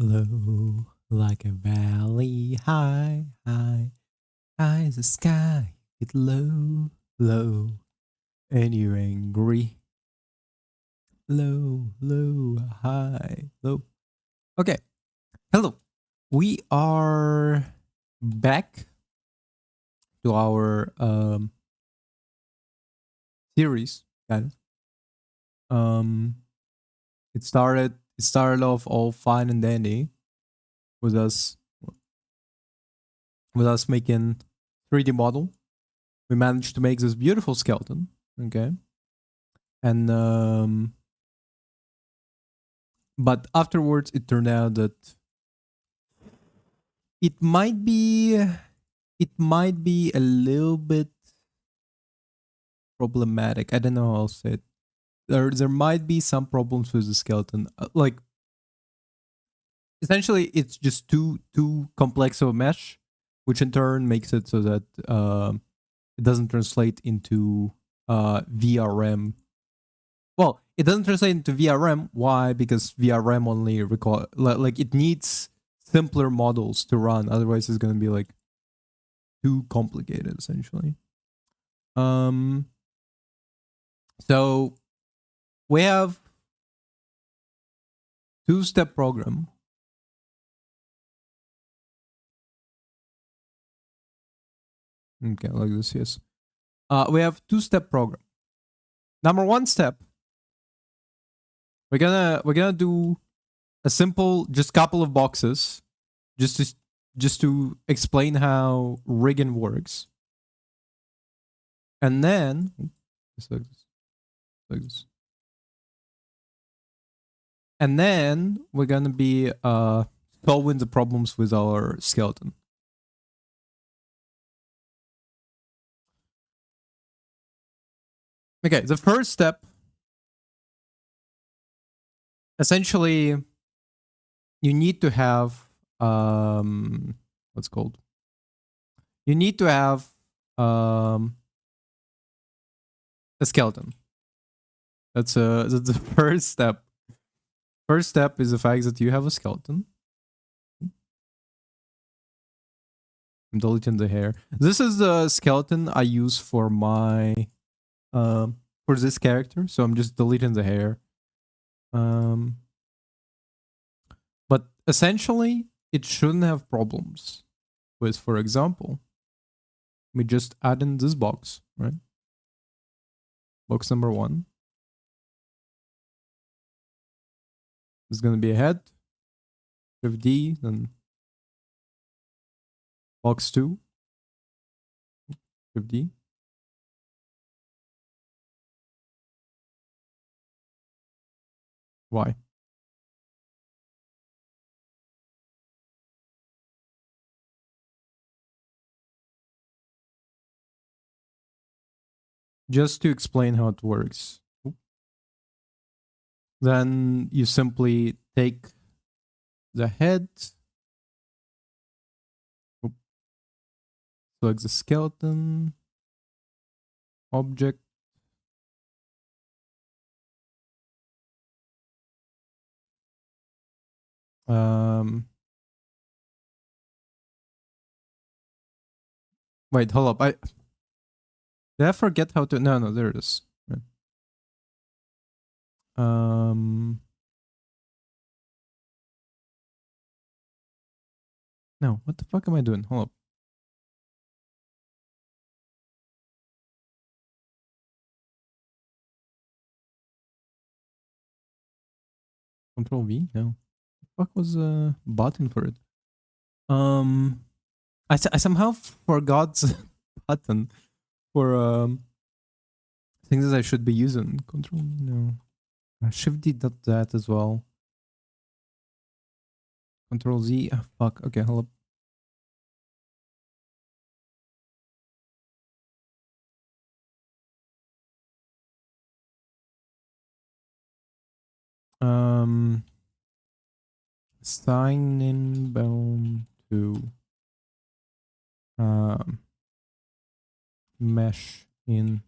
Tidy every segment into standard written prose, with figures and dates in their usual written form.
low, like a valley, high, high, high as the sky. Get low, low, and you're angry. Low, low, high, low. Okay, hello. We are back to our series, guys. Um, it started off all fine and dandy with us making 3D model. We managed to make this beautiful skeleton. Okay, and but afterwards it turned out that it might be a little bit problematic. I don't know how I'll say it. There might be some problems with the skeleton. Like essentially it's just too complex of a mesh, which in turn makes it so that it doesn't translate into VRM. Well, it doesn't translate into VRM. Why? Because VRM only require like it needs simpler models to run. Otherwise, it's going to be like too complicated, essentially. So we have two-step program. Okay, like this, yes. We have two-step program. Number one step, we're gonna do a simple, just couple of boxes, just to explain how rigging works, and then just like this, and then we're gonna be solving the problems with our skeleton. Okay, the first step, essentially, you need to have what's called. You need to have a skeleton. That's the first step. First step is the fact that you have a skeleton. I'm deleting the hair. This is the skeleton I use for my for this character, so I'm just deleting the hair. But essentially, it shouldn't have problems with, for example, we just add in this box, right? Box number 1. This is going to be a head. Shift D, then box 2. Shift D. Why? Just to explain how it works. Then you simply take the head, select the skeleton, object, wait, hold up. Did I forget how to? No, there it is. Right. No, what the fuck am I doing? Hold up. Control V? No. What the fuck was a button for it? I somehow forgot the button for things that I should be using. Control no. Shift D dot that as well. Control Z. Oh, fuck. Okay, hold up. Sign in bound to mesh in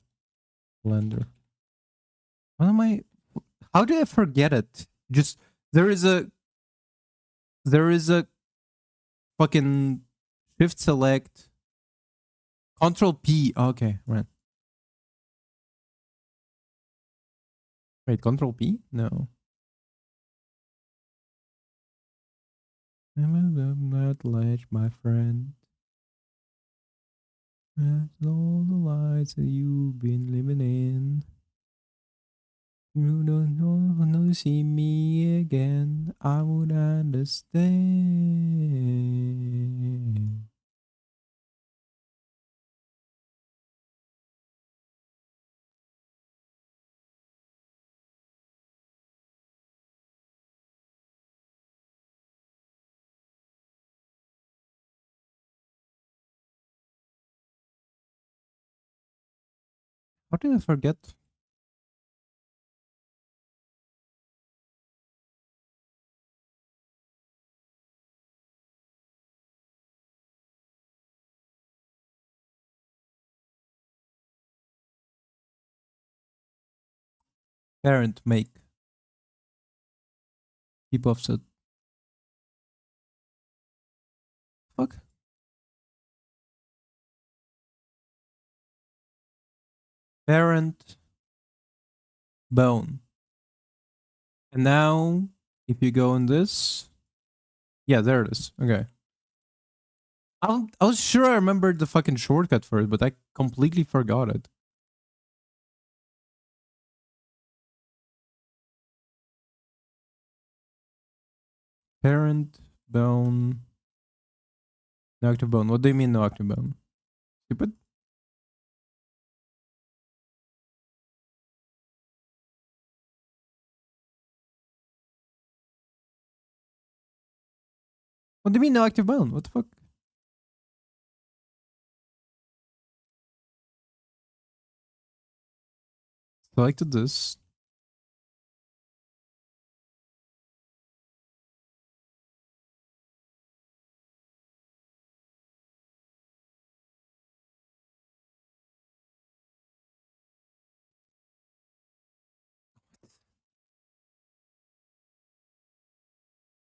Blender. What am I? How did I forget it? Just there is a There is a fucking shift select, Control P. Okay, right. Wait, Control P? No. I'm not ledge, my friend. That's all the lies that you've been living in. You don't know to see me again. I would understand. How did I forget? Parent make. Keep offset. Fuck. Parent bone. And now, if you go in this, yeah, there it is. Okay. I was sure I remembered the fucking shortcut for it, but I completely forgot it. Parent bone. No active bone. What do you mean no active bone? Stupid? What do you mean no active bone? What the fuck? Selected this.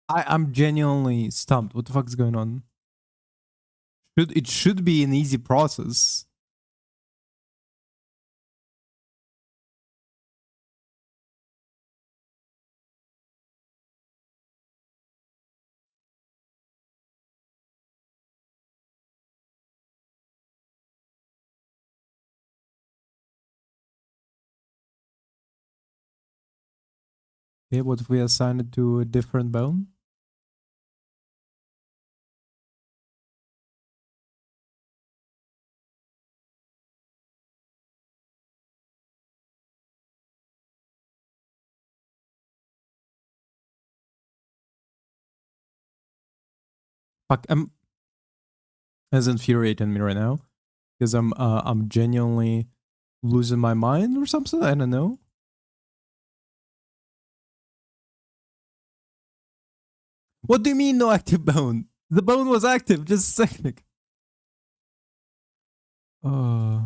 I'm genuinely stumped. What the fuck is going on? It should be an easy process. Okay, what if we assign it to a different bone? Fuck, that's infuriating me right now because I'm genuinely losing my mind or something. I don't know. What do you mean no active bone? The bone was active just a second ago. Uh,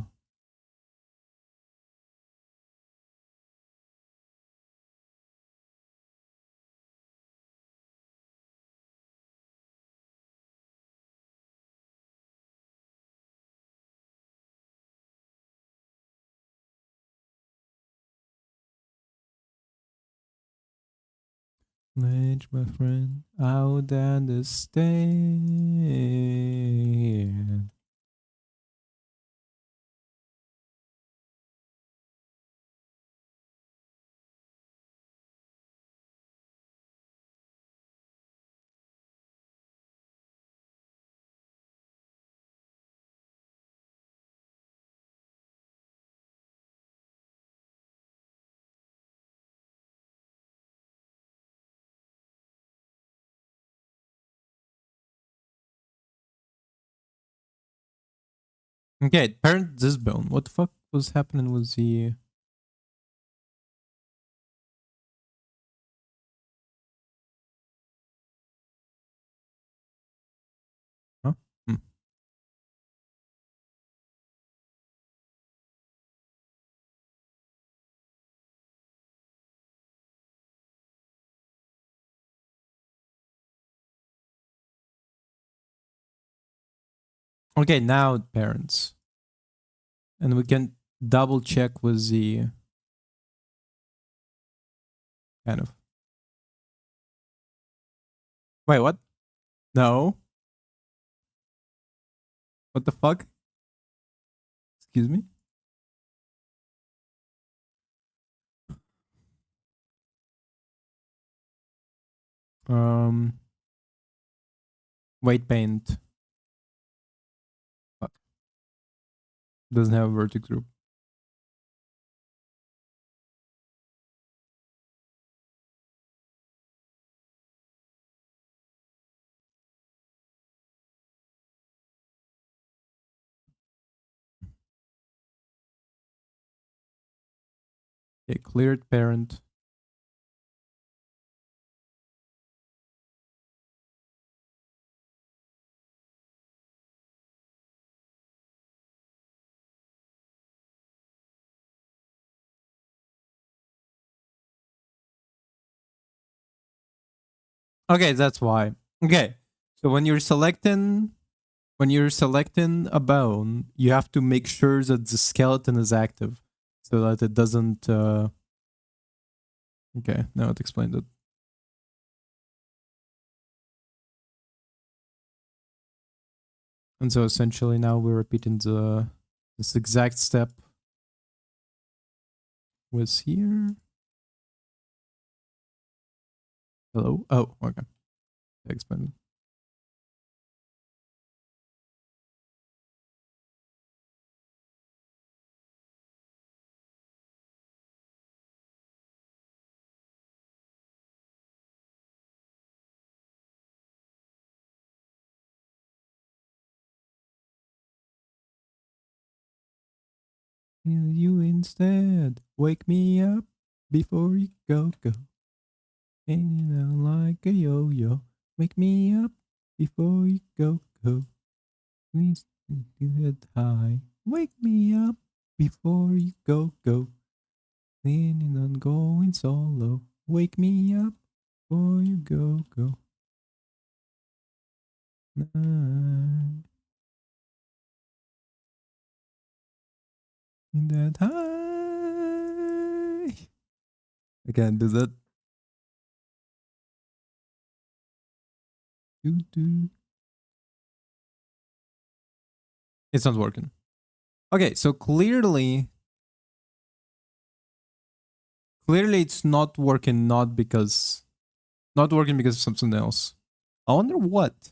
Ledge, my friend, I would understand. Okay, parent this bone. What the fuck was happening with the... Huh? Hmm. Okay, now parents. And we can double check with the kind of. Wait, what? No. What the fuck? Excuse me? Um White paint. Fuck. Doesn't have a vertex group. Okay, cleared parent. Okay, that's why. Okay. So when you're selecting a bone, you have to make sure that the skeleton is active so that it doesn't okay, now it explained it. And so essentially now we're repeating this exact step was here. Hello? Oh, okay. Explained it. You instead wake me up before you go. Hanging out like a yo-yo. Wake me up before you go. Please get high. Wake me up before you go. Planning on going solo. Wake me up before you go. Night. In that high. I can't do that. Do. It's not working. Okay, so clearly it's not working not because of something else. I wonder what.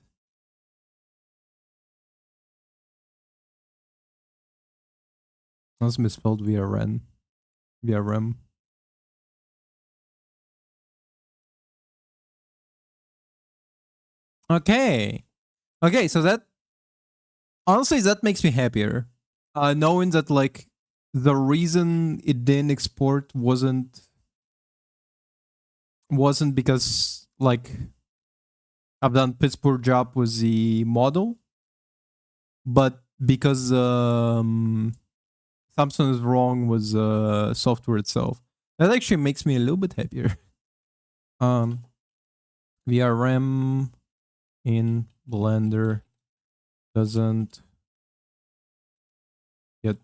That's misspelled VRN. VRM. Okay. Okay, so that honestly that makes me happier. Knowing that like the reason it didn't export wasn't because like I've done piss poor job with the model, but because something is wrong with software itself. That actually makes me a little bit happier. VRM in Blender doesn't get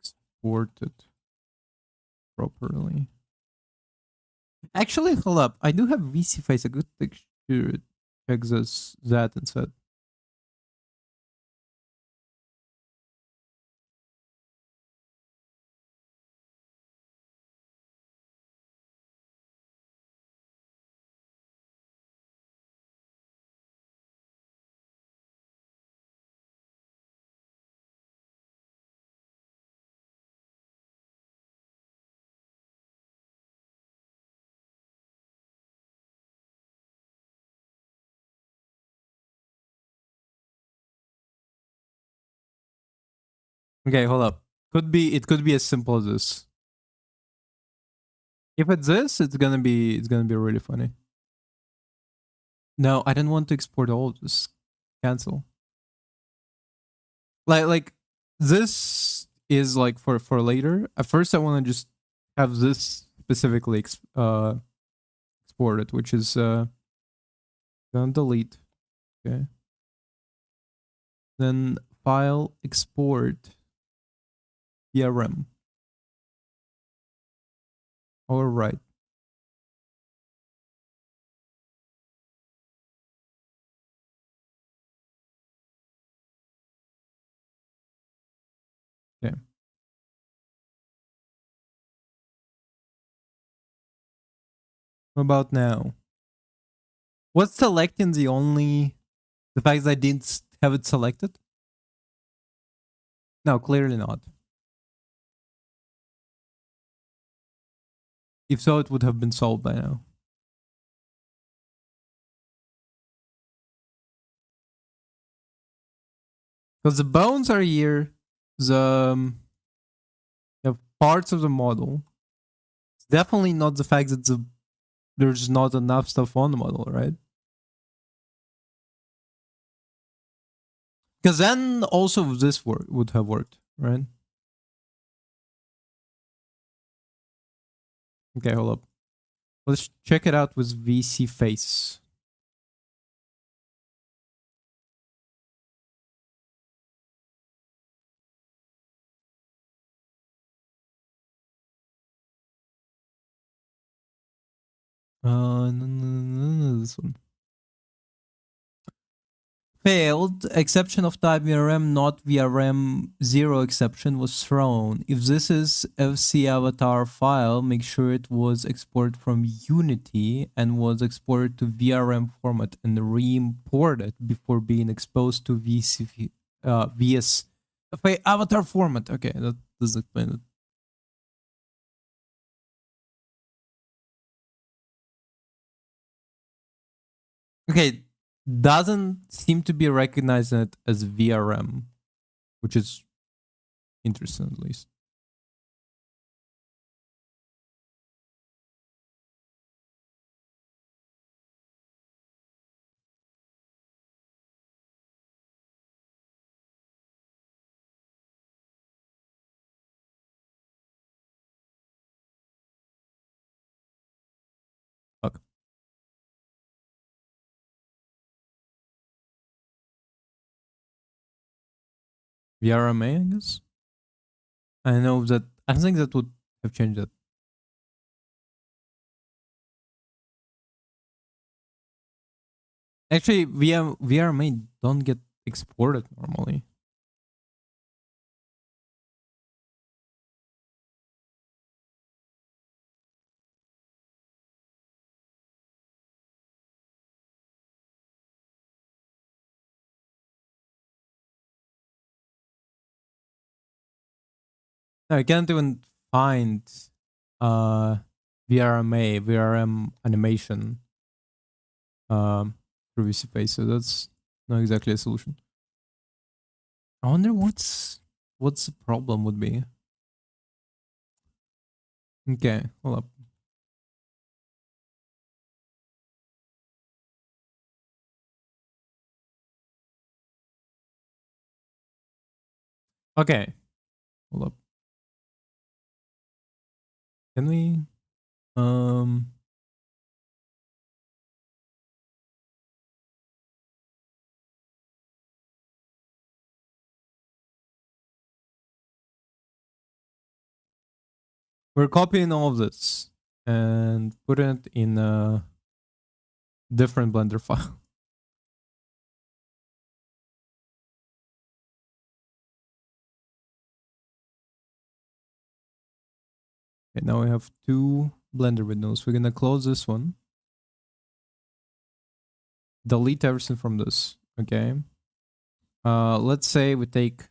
exported properly. Actually, hold up. I do have VC Face, a good texture. Check that instead. Okay, hold up. It could be as simple as this. If it's this, it's gonna be really funny. No, I didn't want to export all. Just cancel. Like this is like for later. At first, I want to just have this specifically exported, which is gonna delete. Okay. Then file export VRM. All right. Okay. What about now? Was selecting the fact that I didn't have it selected? No, clearly not. If so, it would have been solved by now. Because the bones are here, the parts of the model. It's definitely not the fact that there's not enough stuff on the model, right? Because then also this would have worked, right? Okay, hold up. Let's check it out with VC face. No, this one. Failed. Exception of type VRM, not VRM 0 exception was thrown. If this is FC avatar file, make sure it was exported from Unity and was exported to VRM format and re-imported before being exposed to VS avatar format. Okay, that does explain it. Okay, doesn't seem to be recognizing it as VRM, which is interesting at least. Fuck. VRMA, I guess. I know that. I don't think that would have changed that. Actually, VRMA don't get exported normally. No, I can't even find VRM animation through VCPay, so that's not exactly a solution. I wonder what's the problem would be. Okay, hold up. Okay, hold up. Can we we're copying all of this and putting it in a different Blender file. Okay, now we have two Blender windows. We're gonna close this one. Delete everything from this. Okay. Let's say we take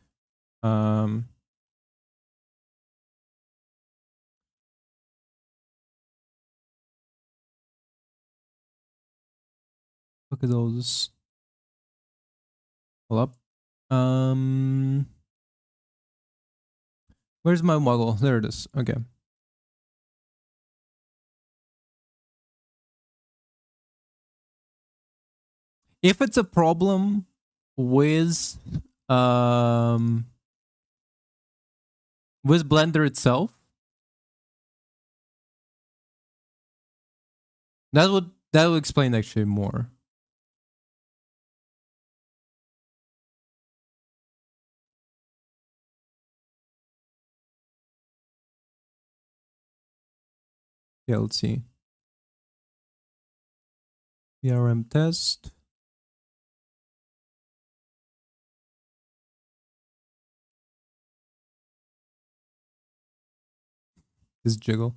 look at those. Hold up. Where's my model? There it is. Okay. If it's a problem with Blender itself, that would explain actually more. Yeah, let's see. VRM test. This jiggle.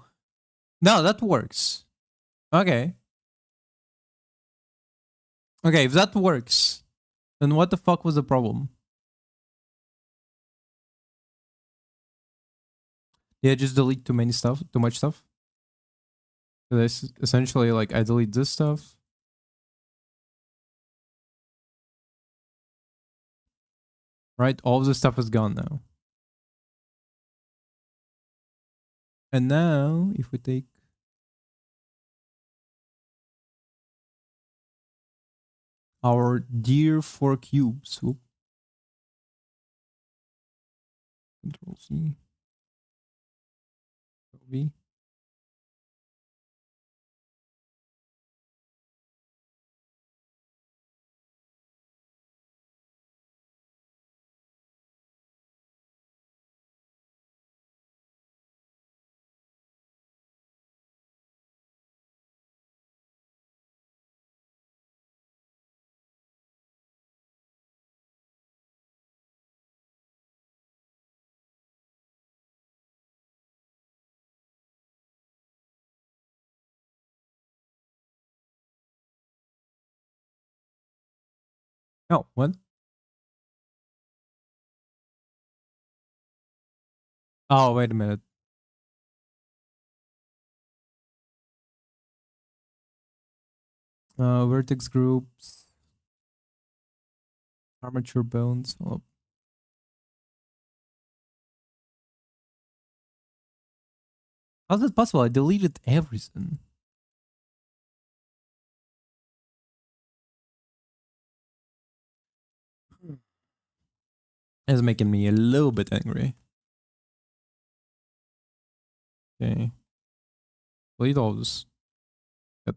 No, that works. Okay. Okay, if that works, then what the fuck was the problem? Yeah, just delete too much stuff. This essentially like I delete this stuff. Right? All of this stuff is gone now. And now if we take our dear 4 cubes. Whoop. Control C. V. Oh, what? Oh, wait a minute. Vertex groups. Armature bones. Oh. How's it possible? I deleted everything. It's making me a little bit angry. Okay. Delete all this. Yep.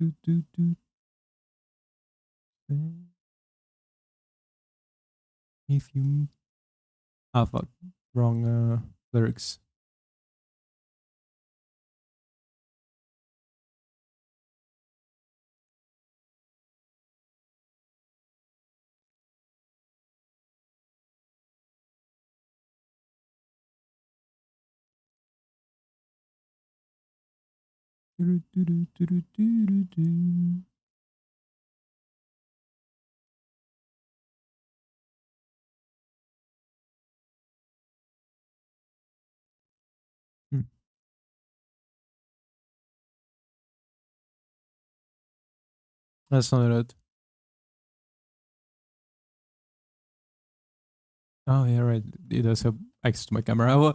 Do, do, do. If you... Ah, fuck. Wrong lyrics. Do, do, do, do, do, do, do, do. Hmm. That's not it. Oh yeah, right. It does have access to my camera.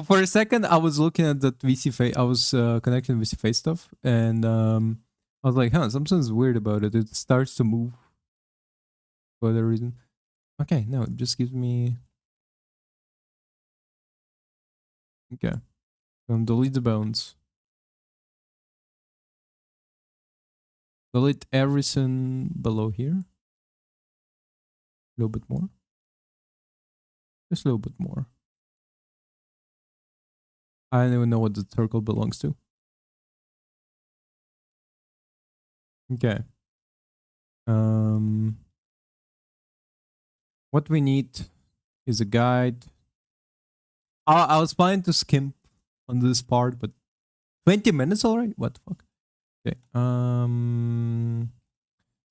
For a second, I was looking at that VC face. I was connecting VC face stuff, and I was like, "Huh, something's weird about it. It starts to move for whatever reason." Okay, no, it just gives me. Okay, delete the bones. Delete everything below here. A little bit more. Just a little bit more. I don't even know what the circle belongs to. Okay. Um, what we need is a guide. I was planning to skimp on this part, but 20 minutes already? What the fuck? Okay.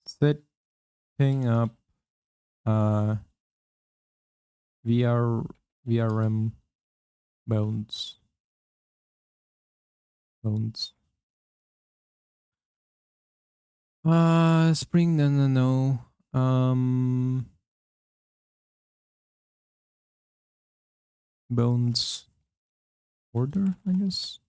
Setting up uh VR VRM bones. Spring, no. Bones order, I guess.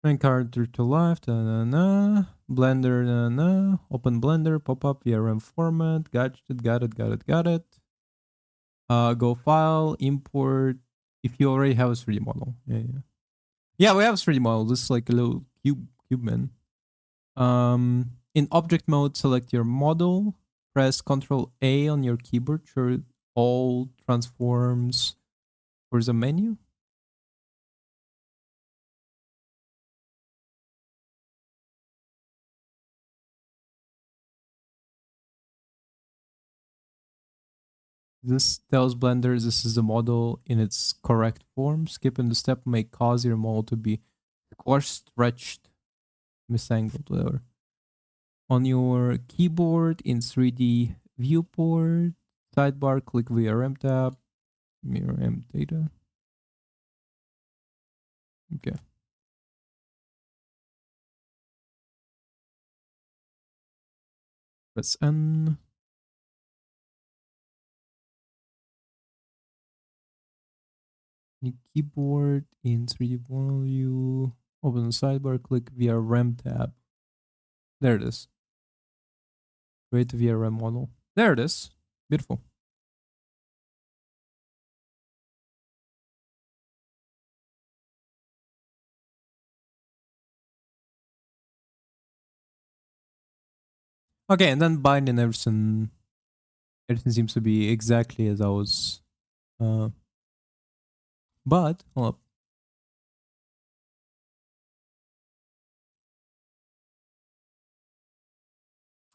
Main character to left, Blender, open Blender, pop up VRM format, got it. Go file, import. If you already have a 3D model, yeah, we have a 3D model. This is like a little cube man. In object mode, select your model, press Ctrl A on your keyboard, show all transforms for the menu. This tells Blender this is the model in its correct form. Skipping the step may cause your model to be squashed, stretched, misangled, whatever. On your keyboard in 3D viewport, sidebar, click VRM tab, VRM data. Okay. Press N. New keyboard in 3D view. Open the sidebar, click VRM tab. There it is. Create a VRM model. There it is. Beautiful. Okay, and then bind and everything seems to be exactly as I was. But hold up.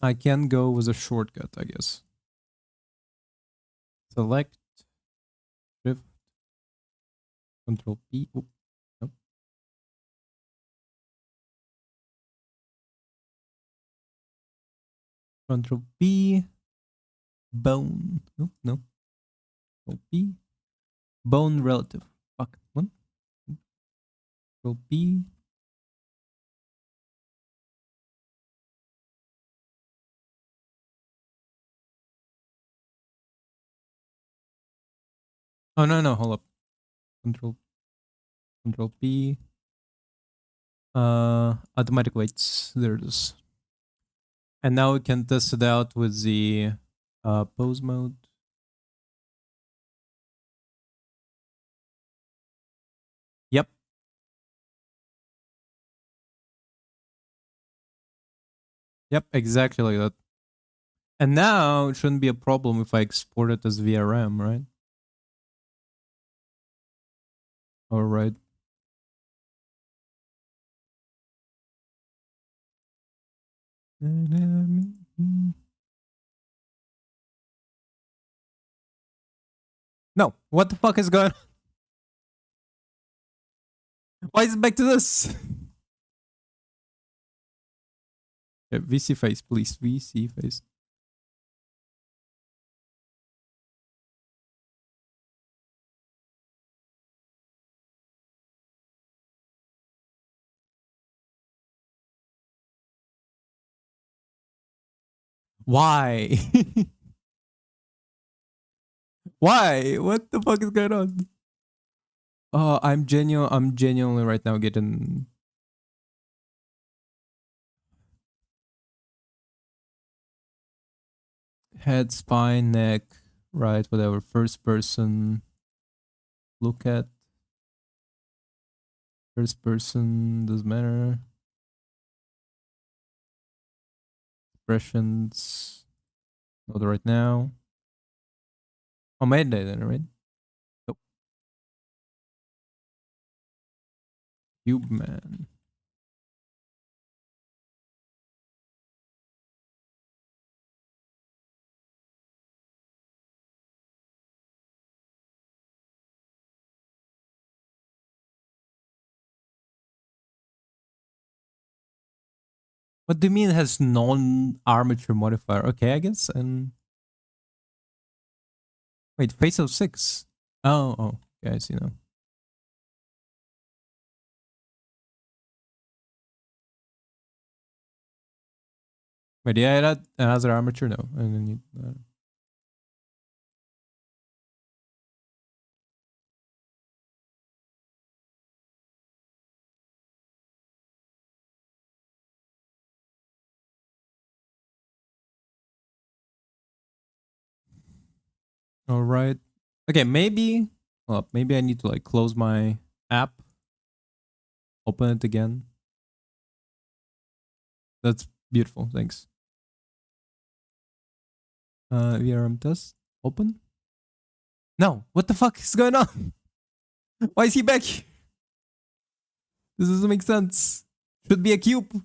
I can go with a shortcut, I guess. Select, Shift, Control P. Oh, no. Control P. Bone. No. Control P. Bone relative. Fuck. What? Control P. Oh no, hold up. Control P. Automatic weights. There it is. And now we can test it out with the pose mode. Yep. Yep, exactly like that. And now it shouldn't be a problem if I export it as VRM, right? All right. No, what the fuck is going on? Why is it back to this? Yeah, VC face, please. VC face. Why? Why? What the fuck is going on? I'm genuinely right now getting head, spine, neck, right, whatever. First person. Look at. First person doesn't matter. Expressions. Not right now. Oh, metadata, right? Nope. Cube man. What do you mean it has non-armature modifier? Okay, I guess. And wait, face of 6. Oh, okay, I see now. Wait, yeah, that another armature? No. And then you, all right. Okay, maybe. Well, maybe I need to like close my app, open it again. That's beautiful. Thanks. VRM test open. No, what the fuck is going on? Why is he back? This doesn't make sense. Should be a cube.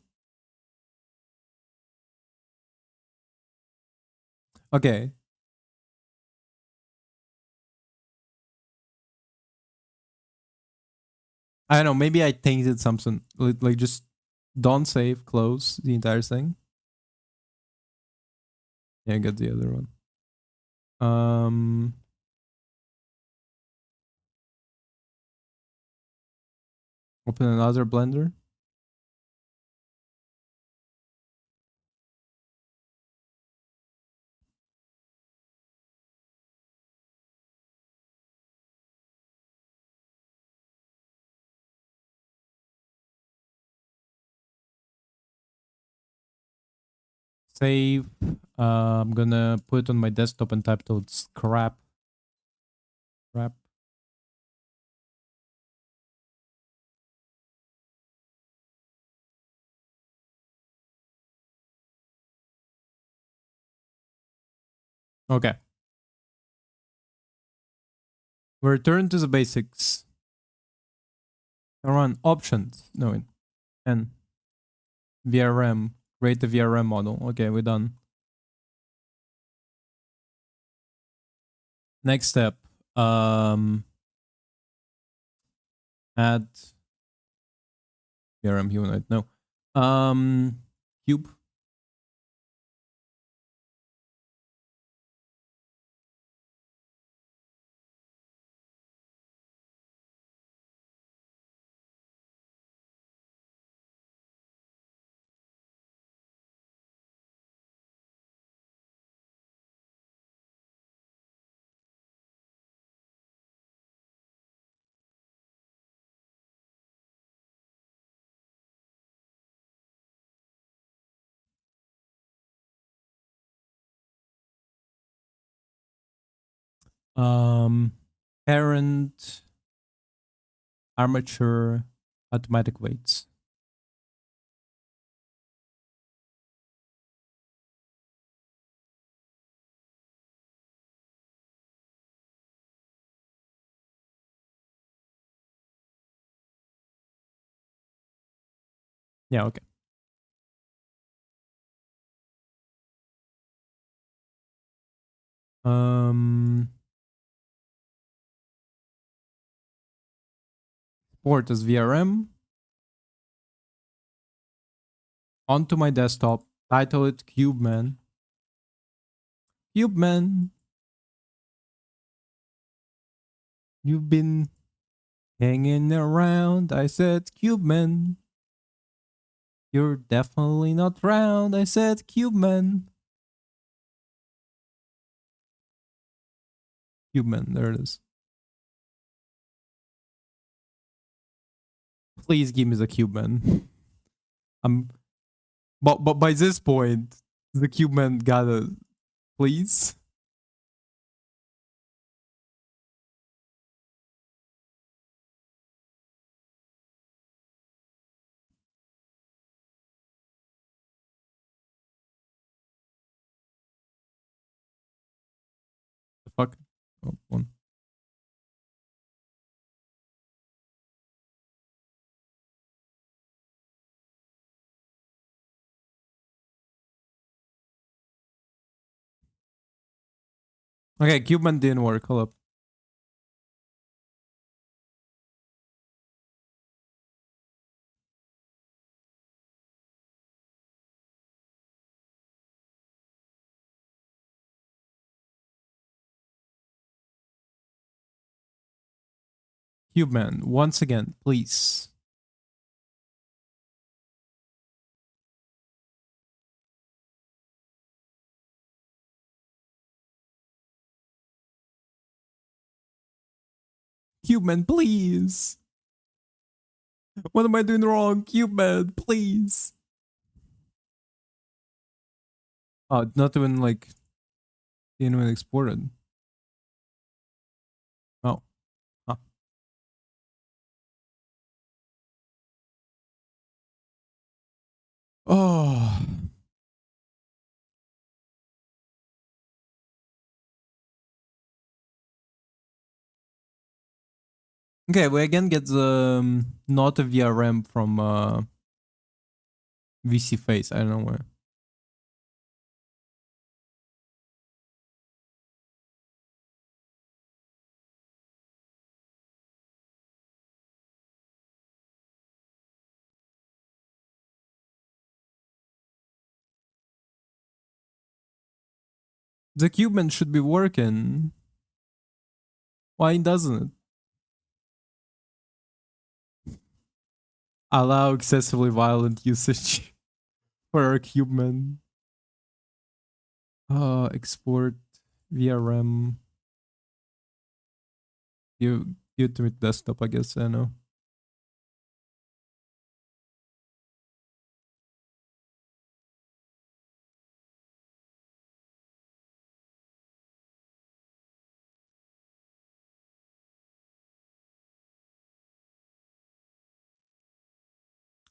Okay. I don't know. Maybe I tainted something. Like just don't save, close the entire thing. Yeah, get the other one. Open another Blender. Save. I'm gonna put it on my desktop and type to scrap. Scrap. Okay. We return to the basics. Run options. No, and VRM. Create the VRM model. Okay, we're done. Next step. Add VRM humanoid. No. Cube. Parent armature automatic weights. Yeah, okay. Port as VRM onto my desktop. Title it CubeMan. CubeMan. You've been hanging around. I said CubeMan. You're definitely not round. I said CubeMan. CubeMan. There it is. Please give me the CubeMan. But by this point, the CubeMan gotta please. The fuck? Oh, one. Okay, CubeMan didn't work. Hold up. CubeMan, once again, please. CubeMan, please. What am I doing wrong? CubeMan, please. Oh, not even like even exported. Oh. Huh. Oh. Okay, we again get the not a VRM from VC Face. I don't know where. The CubeMan should be working. Why doesn't it? Allow excessively violent usage for our CubeMan. Export VRM. You ultimate desktop, I guess. I know.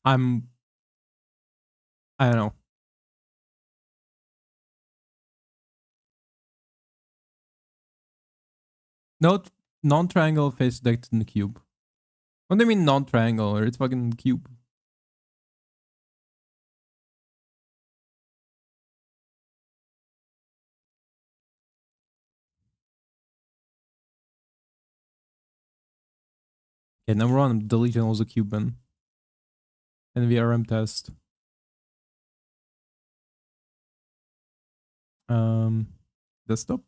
I don't know. Note non-triangle face detected in the cube. What do you mean non-triangle? Or it's fucking cube. Okay, number one, I'm deleting all the CubeMan. And VRM test. Desktop.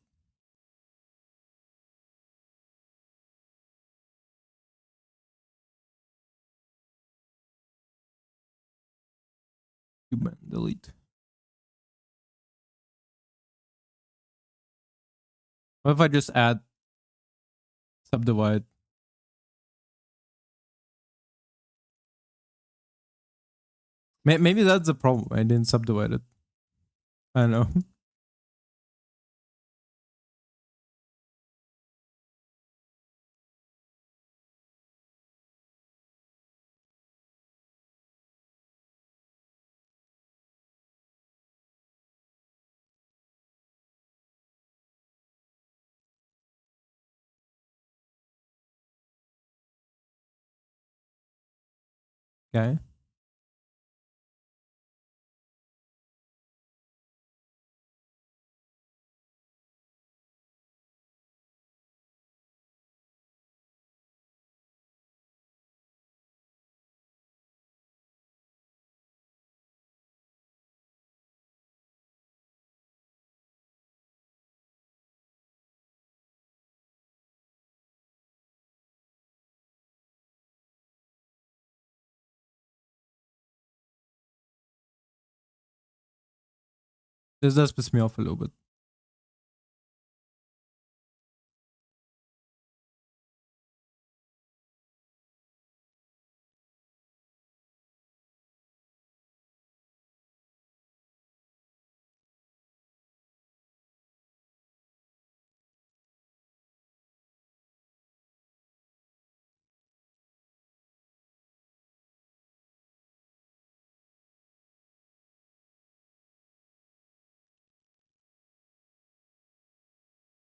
CubeMan, delete. What if I just add subdivide? Maybe that's the problem. I didn't subdivide it. I don't know. Okay. This does piss me off a little bit.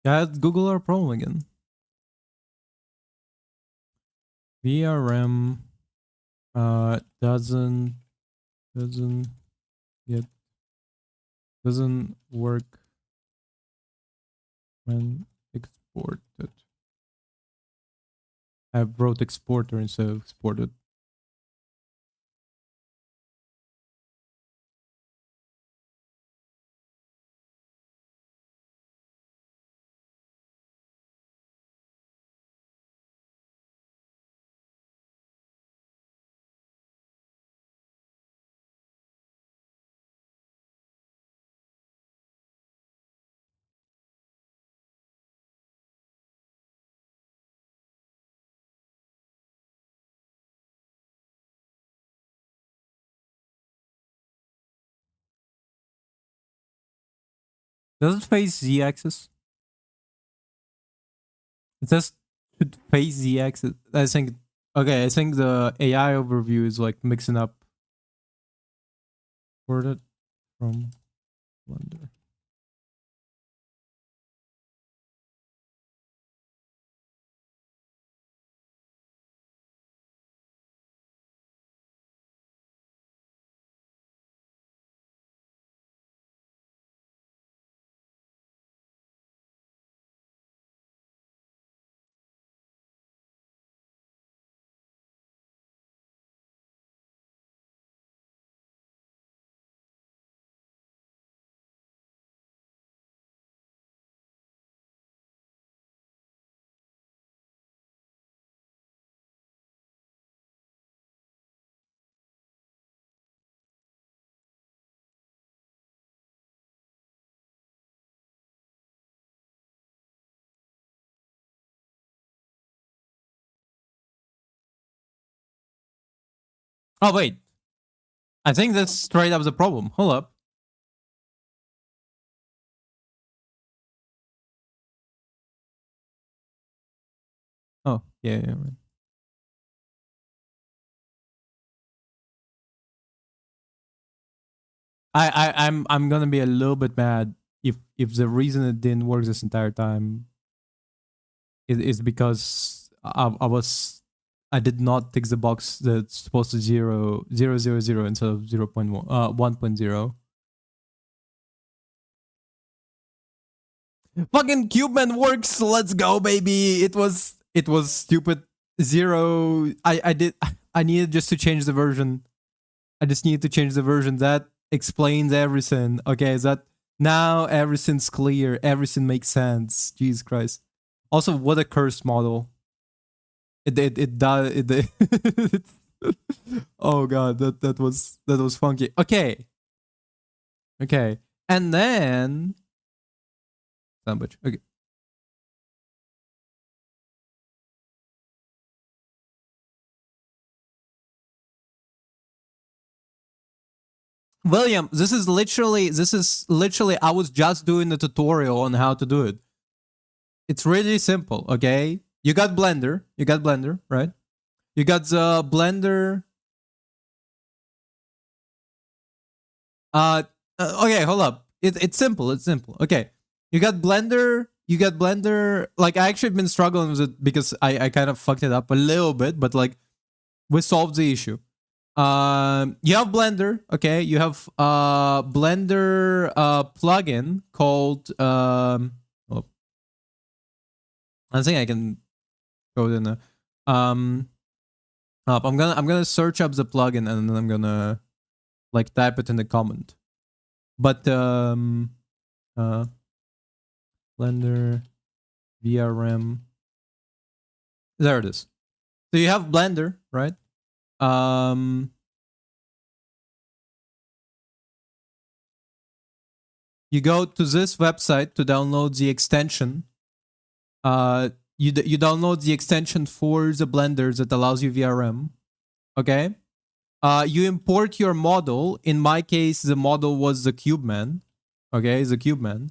Yeah, it's Google our problem again. VRM doesn't work when exported. I wrote exporter instead of exported. Does it face z-axis? It says should face z-axis. I think. Okay, I think the AI overview is like mixing up. Worded from Blender. Oh wait, I think that's straight up the problem. Hold up. Oh yeah. Right. I'm gonna be a little bit mad if the reason it didn't work this entire time is because I did not tick the box that's supposed to 0, 0, 0, 0 instead of 0.1 1.0. Fucking CubeMan works. Let's go, baby. It was stupid. 0. I needed just to change the version. I just needed to change the version. That explains everything. Okay, that now everything's clear. Everything makes sense. Jesus Christ. Also, what a cursed model. It does it. Oh god, that was funky. Okay. Okay. And then sandwich. Okay. William, this is literally I was just doing the tutorial on how to do it. It's really simple, okay? You got Blender, right? You got the Blender. Okay, hold up. It's simple. Okay. You got Blender. Like, I actually been struggling with it because I kind of fucked it up a little bit, but like we solved the issue. You have Blender, okay? You have Blender plugin called oh, I think I can go in there. I'm gonna search up the plugin and then I'm gonna like type it in the comment. But Blender VRM. There it is. So you have Blender, right? You go to this website to download the extension. You download the extension for the Blender that allows you VRM. Okay. You import your model. In my case, the model was the CubeMan. Okay, the CubeMan.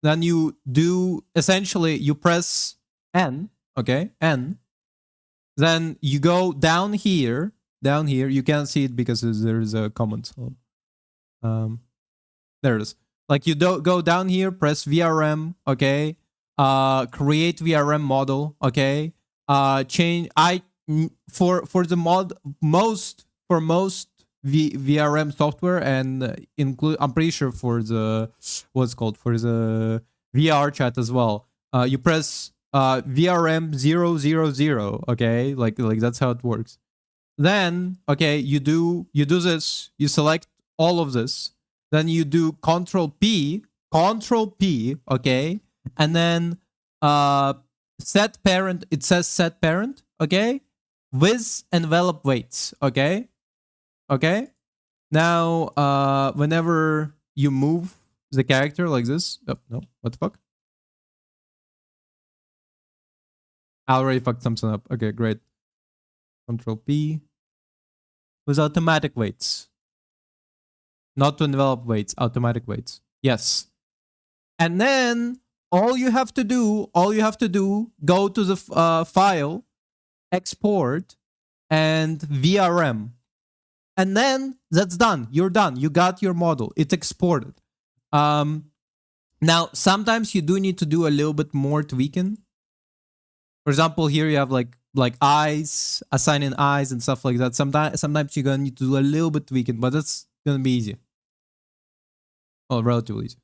Then you do essentially you press N. Okay, N. Then you go down here. You can't see it because there's a comment. So, there it is. Like you go down here, press VRM. Okay. Create VRM model. Okay. Change for the most VRM software and include, I'm pretty sure for the what's called for the VR chat as well. You press VRM 000. Okay, like that's how it works. Then okay, you do this. You select all of this. Then you do Control P. Okay, and then set parent. It says set parent. Okay. With envelope weights, okay? Okay? Now, whenever you move the character like this... Oh, no, what the fuck? I already fucked something up. Okay, great. Control P. With automatic weights. Not to envelope weights, automatic weights. Yes. And then all you have to do, go to the file, export, and VRM. And then that's done. You're done. You got your model. It's exported. Now, sometimes you do need to do a little bit more tweaking. For example, here you have like eyes, assigning eyes and stuff like that. Sometimes you're gonna need to do a little bit tweaking, but that's gonna be easy. Well, relatively easy.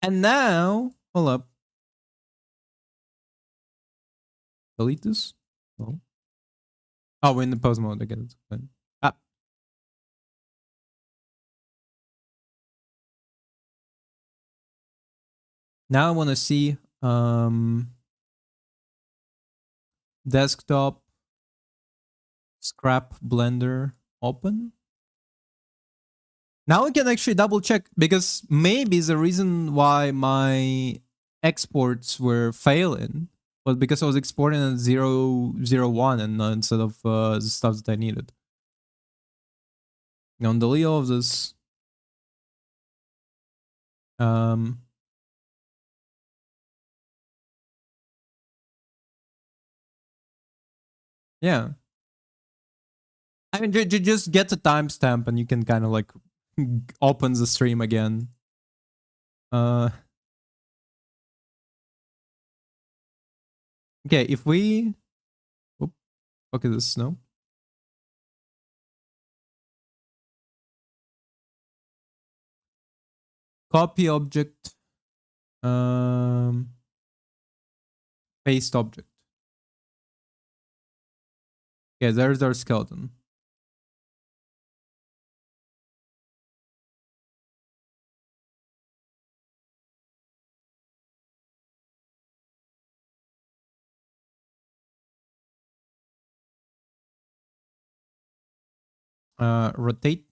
And now, hold up. Delete this. No. Oh, we're in the pose mode again. Ah. Now I want to see desktop scrap blender open. Now we can actually double check, because maybe the reason why my exports were failing was because I was exporting at 001 and instead of the stuff that I needed. I'm gonna delete all of this. Yeah. I mean, just get the timestamp and you can kind of like open the stream again. Okay, if we... okay, this no. Copy object. Paste object. Yeah, there's our skeleton. Rotate.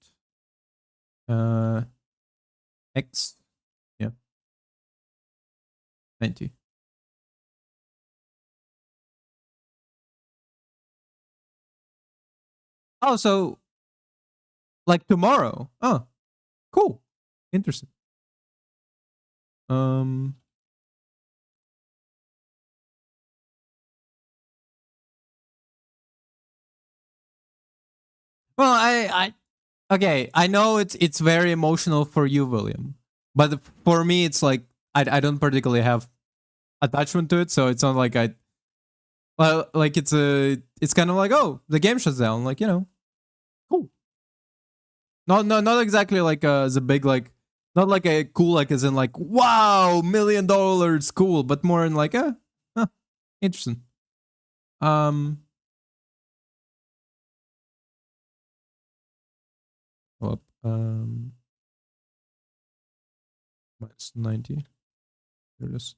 X. Yeah. 90. Oh, so like tomorrow. Oh, cool. Interesting. Well, okay, I know it's very emotional for you, William, but for me, it's like I don't particularly have attachment to it, so it's not like well, like it's kind of like, oh, the game shuts down, like, you know, cool. Not exactly like the big, like, not like a cool, like as in like, wow, $1 million, cool, but more in like, interesting. Well, minus 90. There it is.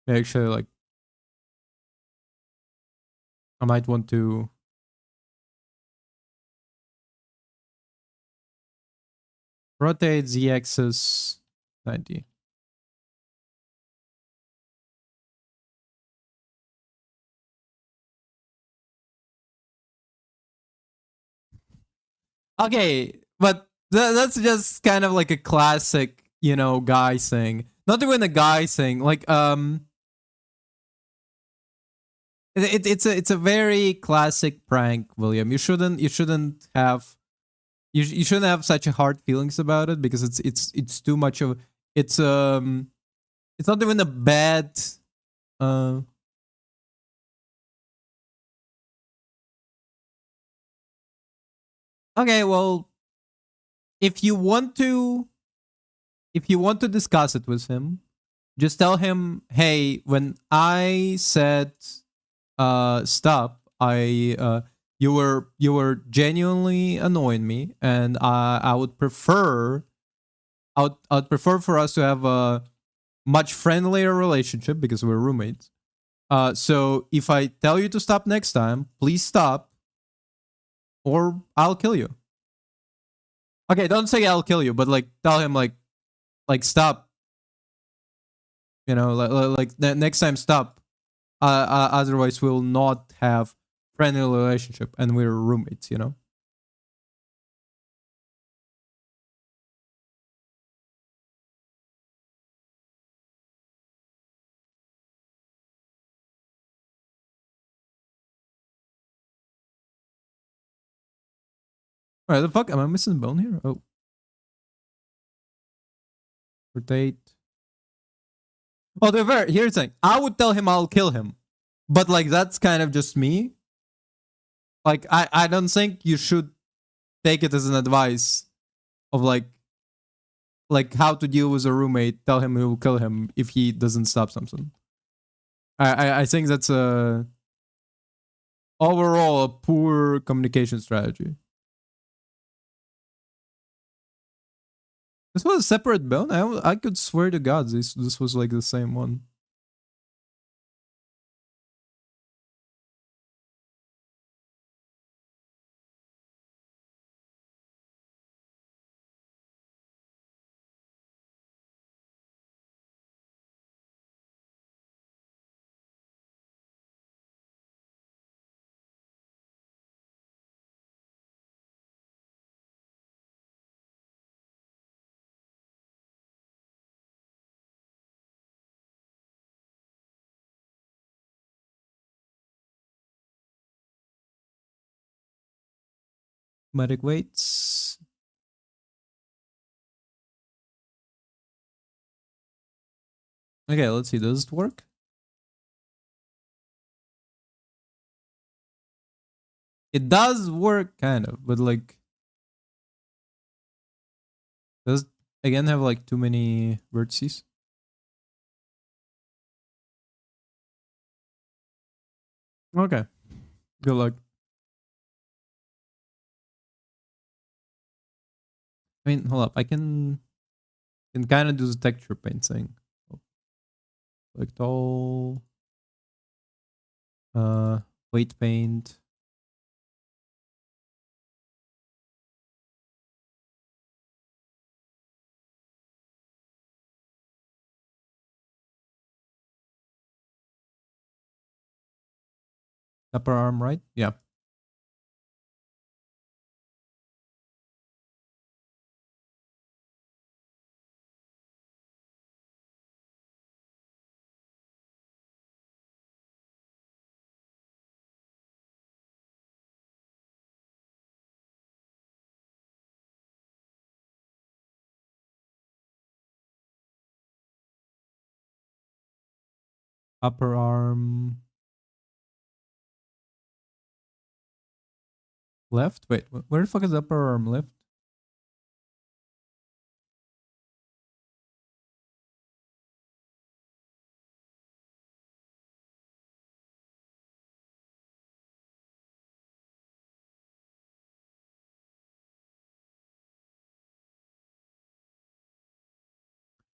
Yeah, actually, like, I might want to rotate the axis 90. Okay, but that's just kind of like a classic, you know, guy thing. Not even a guy thing. Like, it's a very classic prank, William. You shouldn't have you shouldn't have such a hard feelings about it, because it's too much of it's not even a bad okay, well, if you want to discuss it with him, just tell him, hey, when I said stop, you were genuinely annoying me, and I would prefer for us to have a much friendlier relationship, because we're roommates. So if I tell you to stop next time, please stop. or I'll kill you. Okay, don't say I'll kill you, but like tell him stop. You know, next time stop. Otherwise, we'll not have friendly relationship, and we're roommates. You know. Alright, the fuck? Am I missing a bone here? Oh. Rotate. Oh, to be fair, here's the thing. I would tell him I'll kill him. But like that's kind of just me. Like I don't think you should take it as an advice of like how to deal with a roommate. Tell him you will kill him if he doesn't stop something. I think that's a overall a poor communication strategy. This was a separate bone. I could swear to God this was like the same one. Medic weights. Okay, let's see. Does it work? It does work, kind of, but like, does it again have like too many vertices? Okay, good luck. I mean, hold up. I can kind of do the texture paint thing. Select all. Weight paint. Upper arm, right? Yeah. Upper arm. Left? Wait, where the fuck is upper arm left?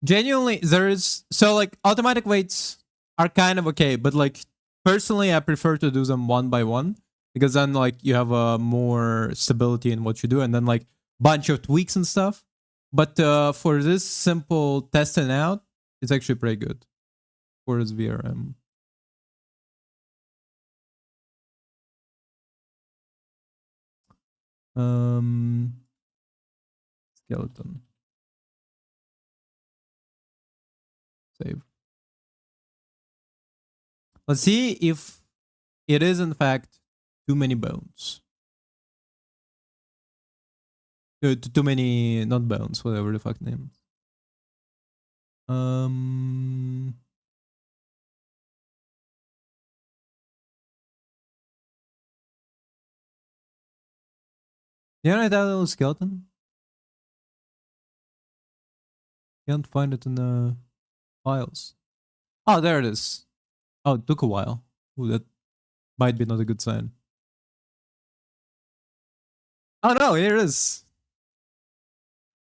Genuinely, there is so like automatic weights are kind of okay, but like personally, I prefer to do them one by one because then like you have more stability in what you do, and then like bunch of tweaks and stuff. But for this simple testing out, it's actually pretty good for this VRM. Skeleton. Save. Let's see if it is in fact too many bones. Too many, not bones, whatever the fuck name. You know that little skeleton? Can't find it in the files. Oh, there it is. Oh, it took a while. Ooh, that might be not a good sign. Oh no, here it is.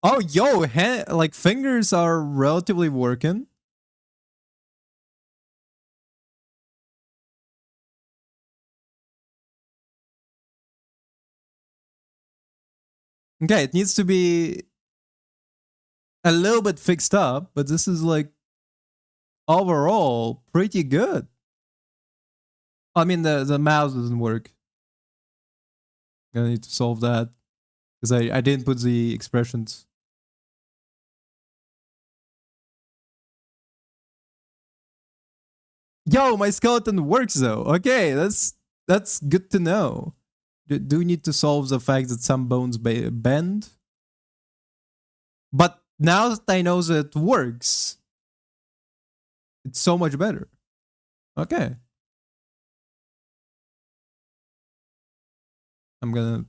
Oh, yo, like fingers are relatively working. Okay, it needs to be a little bit fixed up, but this is like overall pretty good. I mean, the mouse doesn't work. Gonna need to solve that because I didn't put the expressions. Yo, my skeleton works though. Okay, that's good to know. Do we need to solve the fact that some bones bend? But now that I know that it works, it's so much better. Okay. I'm gonna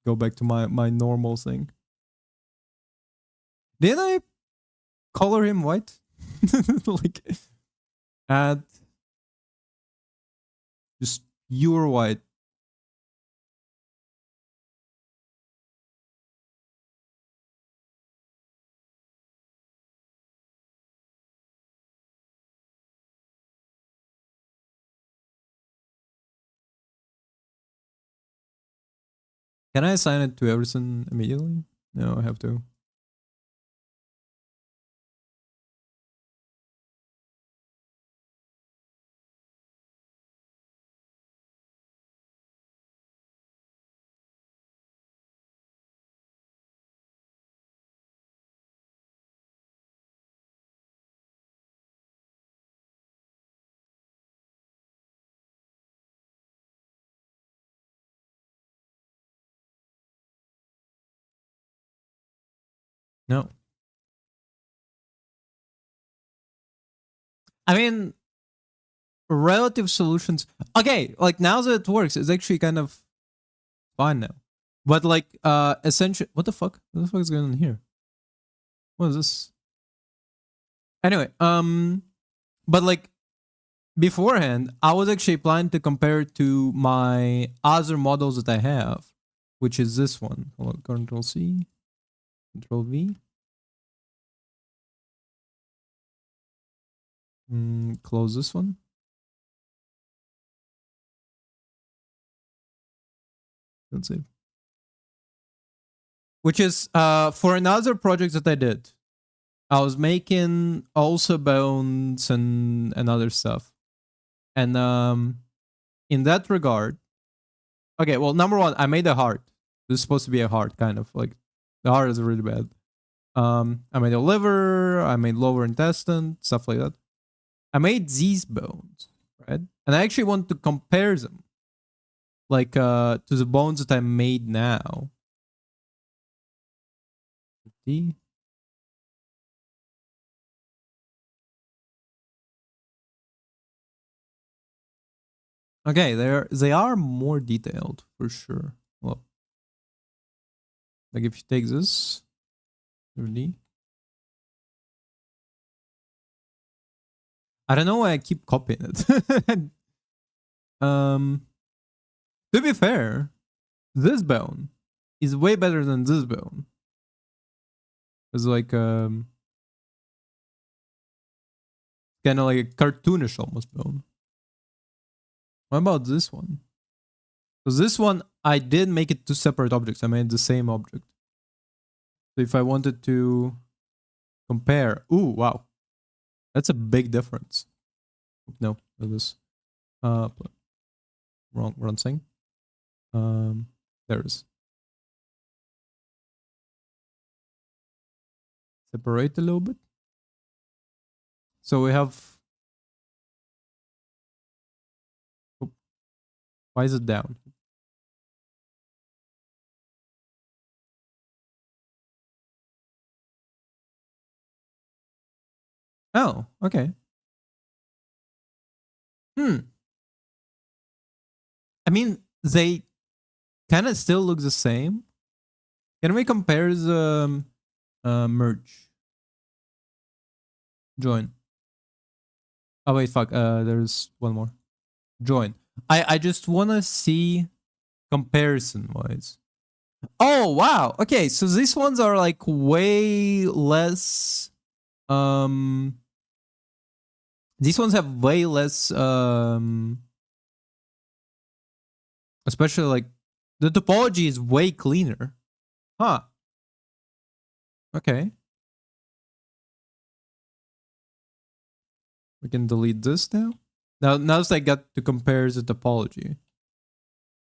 go back to my normal thing. Did I color him white? Like add just pure white. Can I assign it to Everson immediately? No, I have to. No. I mean, relative solutions. Okay, like now that it works, it's actually kind of fine now. But like, essentially, what the fuck? What the fuck is going on here? What is this? Anyway, but like beforehand, I was actually planning to compare it to my other models that I have, which is this one. Hold on, Control C, Control V. Close this one. Let's see. Which is for another project that I did. I was making also bones and other stuff. And in that regard, okay, well, number one, I made a heart. This is supposed to be a heart, kind of like the heart is really bad. I made a liver, I made lower intestine, stuff like that. I made these bones, right? And I actually want to compare them, like to the bones that I made now. See? Okay, they are more detailed for sure. Well, like if you take this, really, I don't know why I keep copying it. To be fair, this bone is way better than this bone. It's like kind of like a cartoonish almost bone. What about this one? Because this one, I did make it two separate objects. I made the same object. So if I wanted to compare, ooh, wow, that's a big difference. No, this wrong thing. There it is. Separate a little bit. So we have. Oh, why is it down? Oh, okay. I mean, they kind of still look the same. Can we compare the merge? Join. Oh wait, fuck. There's one more. Join. I just wanna see comparison wise. Oh wow. Okay, so these ones are like way less. These ones have way less. Especially like the topology is way cleaner. Huh. Okay. We can delete this now. Now I got to compare the topology.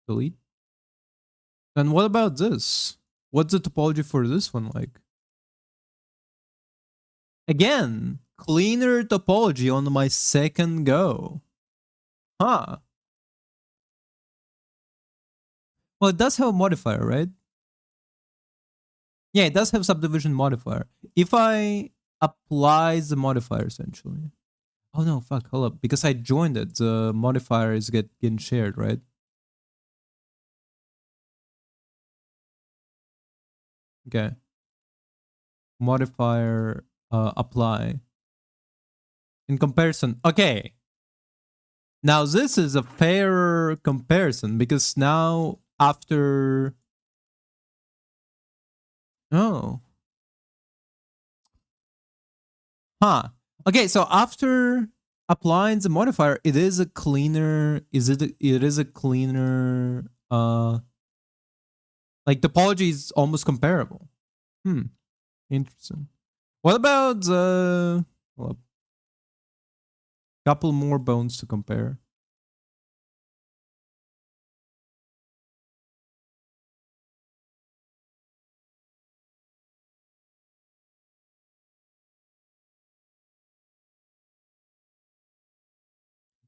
Delete. And what about this? What's the topology for this one like? Again, cleaner topology on my second go. Huh. Well, it does have a modifier, right? Yeah, it does have subdivision modifier. If I apply the modifier, essentially. Oh no, fuck, hold up. Because I joined it, the modifier is getting shared, right? Okay. Modifier apply. In comparison. Okay. Now this is a fairer comparison because now after... Oh. Huh. Okay, so after applying the modifier, it is a cleaner... it is a cleaner... like topology is almost comparable. Interesting. What about the... well, couple more bones to compare.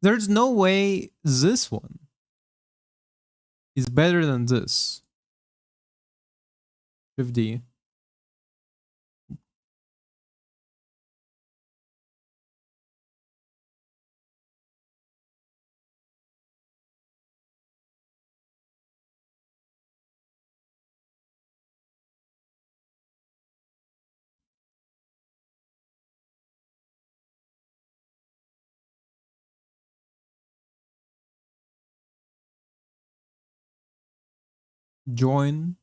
There's no way this one is better than this. 50. Join.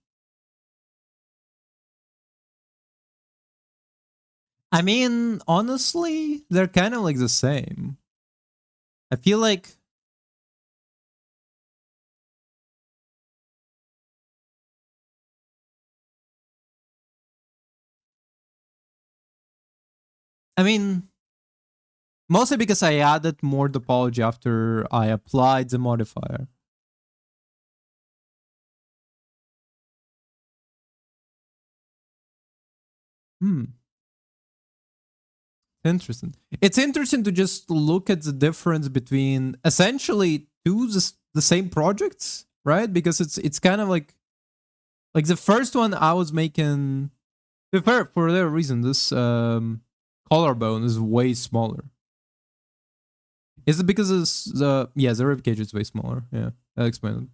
I mean, honestly, they're kind of like the same. I feel like... I mean, mostly because I added more topology after I applied the modifier. Interesting. It's interesting to just look at the difference between essentially the same projects, right? Because it's kind of like the first one I was making... to be fair, for their reason, this collarbone is way smaller. Is it because it's the rib cage is way smaller? Yeah, that explains it.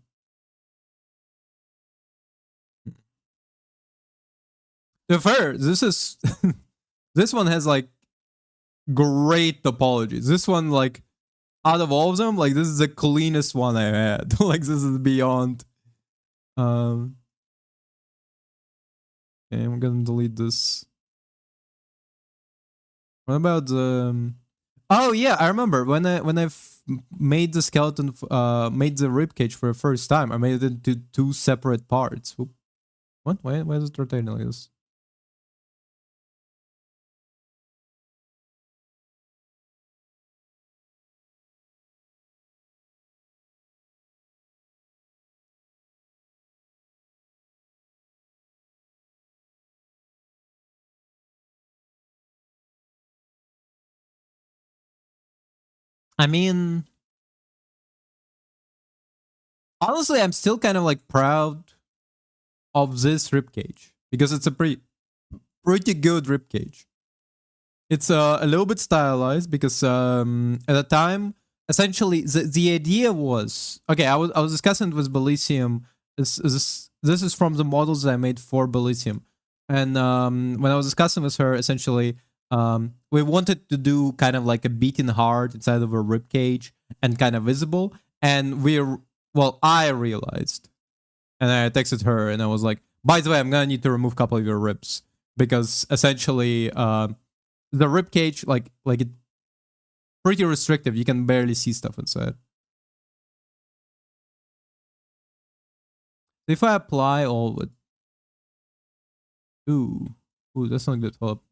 To be fair, this is this one has like great topologies. This one, like, out of all of them, like, this is the cleanest one I had. Like, this is beyond. Okay, I'm gonna delete this. What about the... oh yeah, I remember when I made the skeleton, made the ribcage for the first time. I made it into two separate parts. What? Why is it rotating like this? I mean, honestly, I'm still kind of like proud of this ribcage because it's a pretty good ribcage. It's a little bit stylized because at the time, essentially, the idea was... okay. I was discussing it with Belisium. This is from the models that I made for Belisium, and when I was discussing with her, essentially, we wanted to do kind of like a beating heart inside of a rib cage and kind of visible. And I realized, and I texted her, and I was like, by the way, I'm gonna need to remove a couple of your ribs because essentially, the rib cage, like it, pretty restrictive. You can barely see stuff inside. If I apply all Ooh. Ooh, that's not good. Hold up.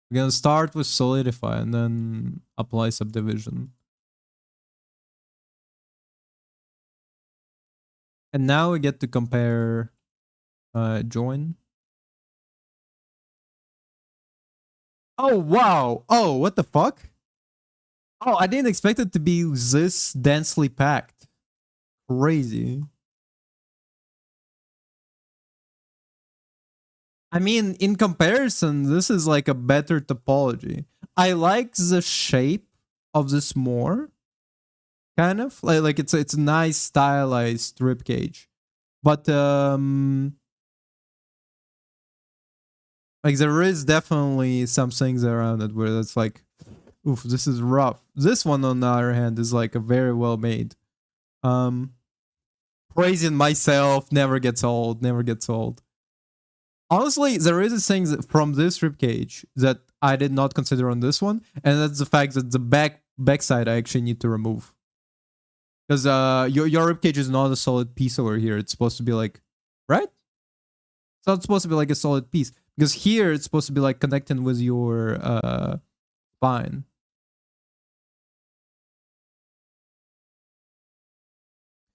We're gonna start with solidify and then apply subdivision. And now we get to compare join. Oh wow. Oh, what the fuck? Oh, I didn't expect it to be this densely packed. Crazy. I mean, in comparison, this is like a better topology. I like the shape of this more, kind of like it's a nice stylized rib cage, but like there is definitely some things around it where it's like, oof, this is rough. This one, on the other hand, is like a very well made. Um, Praising myself never gets old. Never gets old. Honestly, there is a thing from this rib cage that I did not consider on this one, and that's the fact that the backside I actually need to remove, because your rib cage is not a solid piece over here. It's supposed to be like, right? It's not supposed to be like a solid piece, because here it's supposed to be like connecting with your spine.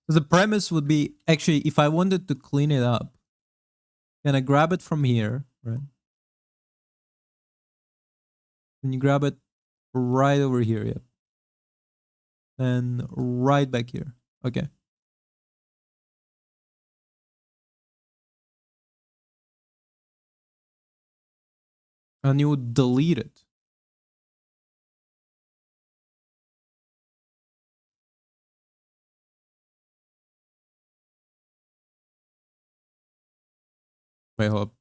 So the premise would be, actually, if I wanted to clean it up, can I grab it from here, right? And you grab it right over here, yeah. And right back here. Okay. And you would delete it. Wait, hold up.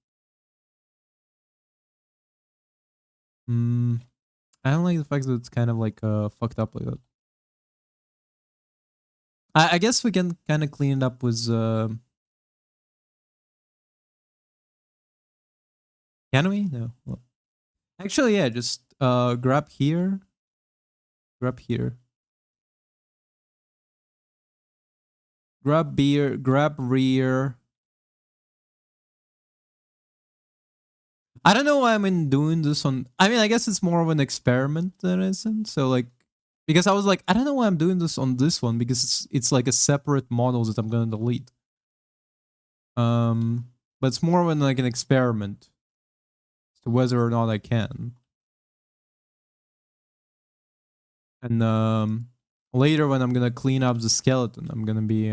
I don't like the fact that it's kind of like fucked up like that. I guess we can kind of clean it up with can we? No. Well, actually, yeah, just grab here. Grab here. Grab beer, grab rear. I don't know why I'm in doing this on. I mean, I guess it's more of an experiment than anything. So like, because I was like, I don't know why I'm doing this on this one, because it's like a separate model that I'm gonna delete. But it's more of like an experiment as to whether or not I can. And later when I'm gonna clean up the skeleton, I'm gonna be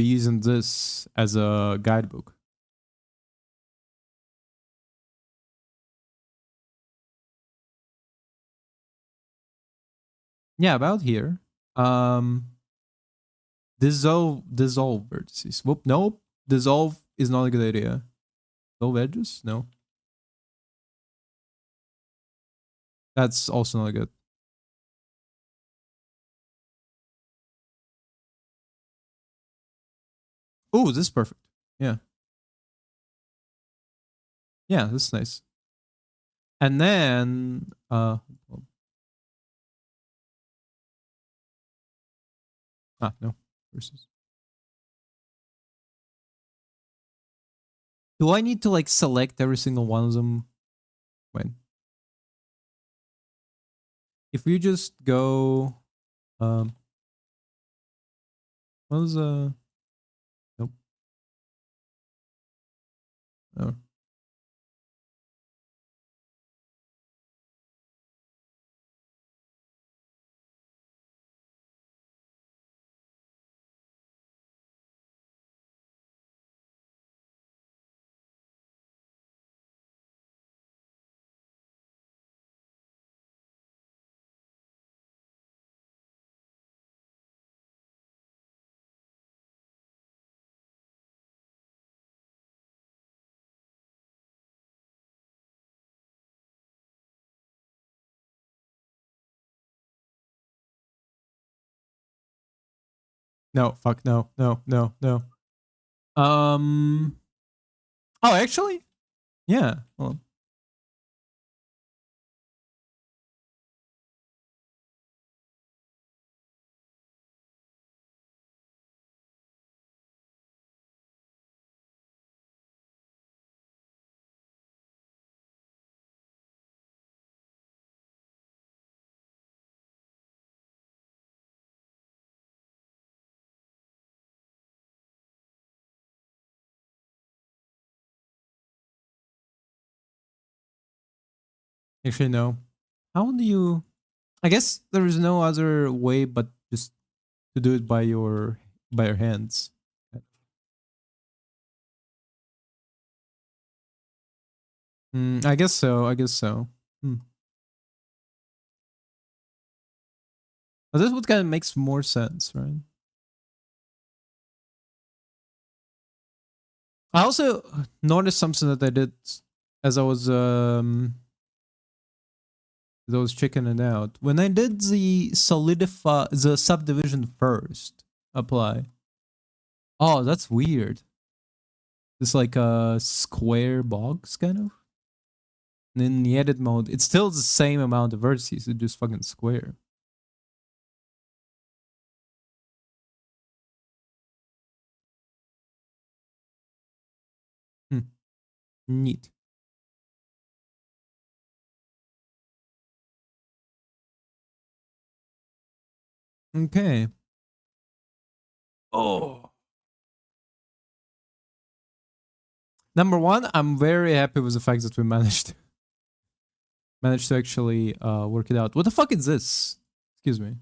using this as a guidebook. Yeah, about here. Dissolve vertices. Whoop, nope. Dissolve is not a good idea. Dissolve edges? No. That's also not good. Oh, this is perfect. Yeah. Yeah, this is nice. And then no. Versus. Do I need to like select every single one of them? When? If we just go what was nope. Oh. No, fuck no, no, no, no. Oh, actually? Yeah. Well, Actually, no. How do you? I guess there is no other way but just to do it by your hands. I guess so. I guess so. Hmm. But this would kind of makes more sense, right? I also noticed something that I did as I was those chicken it out. When I did the subdivision first, apply. Oh, that's weird. It's like a square box kind of. And in the edit mode, it's still the same amount of vertices. It's just fucking square. Hmm. Neat. Okay. Oh. Number one, I'm very happy with the fact that we managed to actually work it out. What the fuck is this? Excuse me.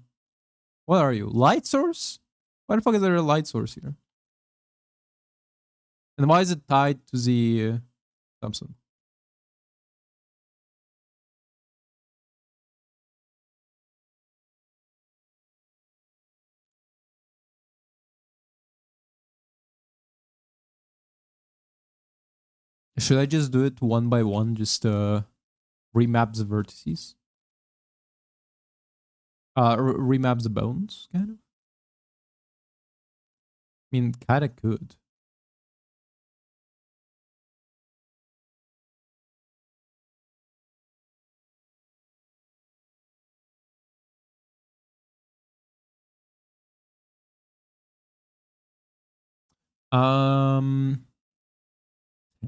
What are you? Light source? Why the fuck is there a light source here? And why is it tied to the Thompson? Should I just do it one by one? Just remap the vertices? Remap the bones, kind of? I mean, kind of could. Um,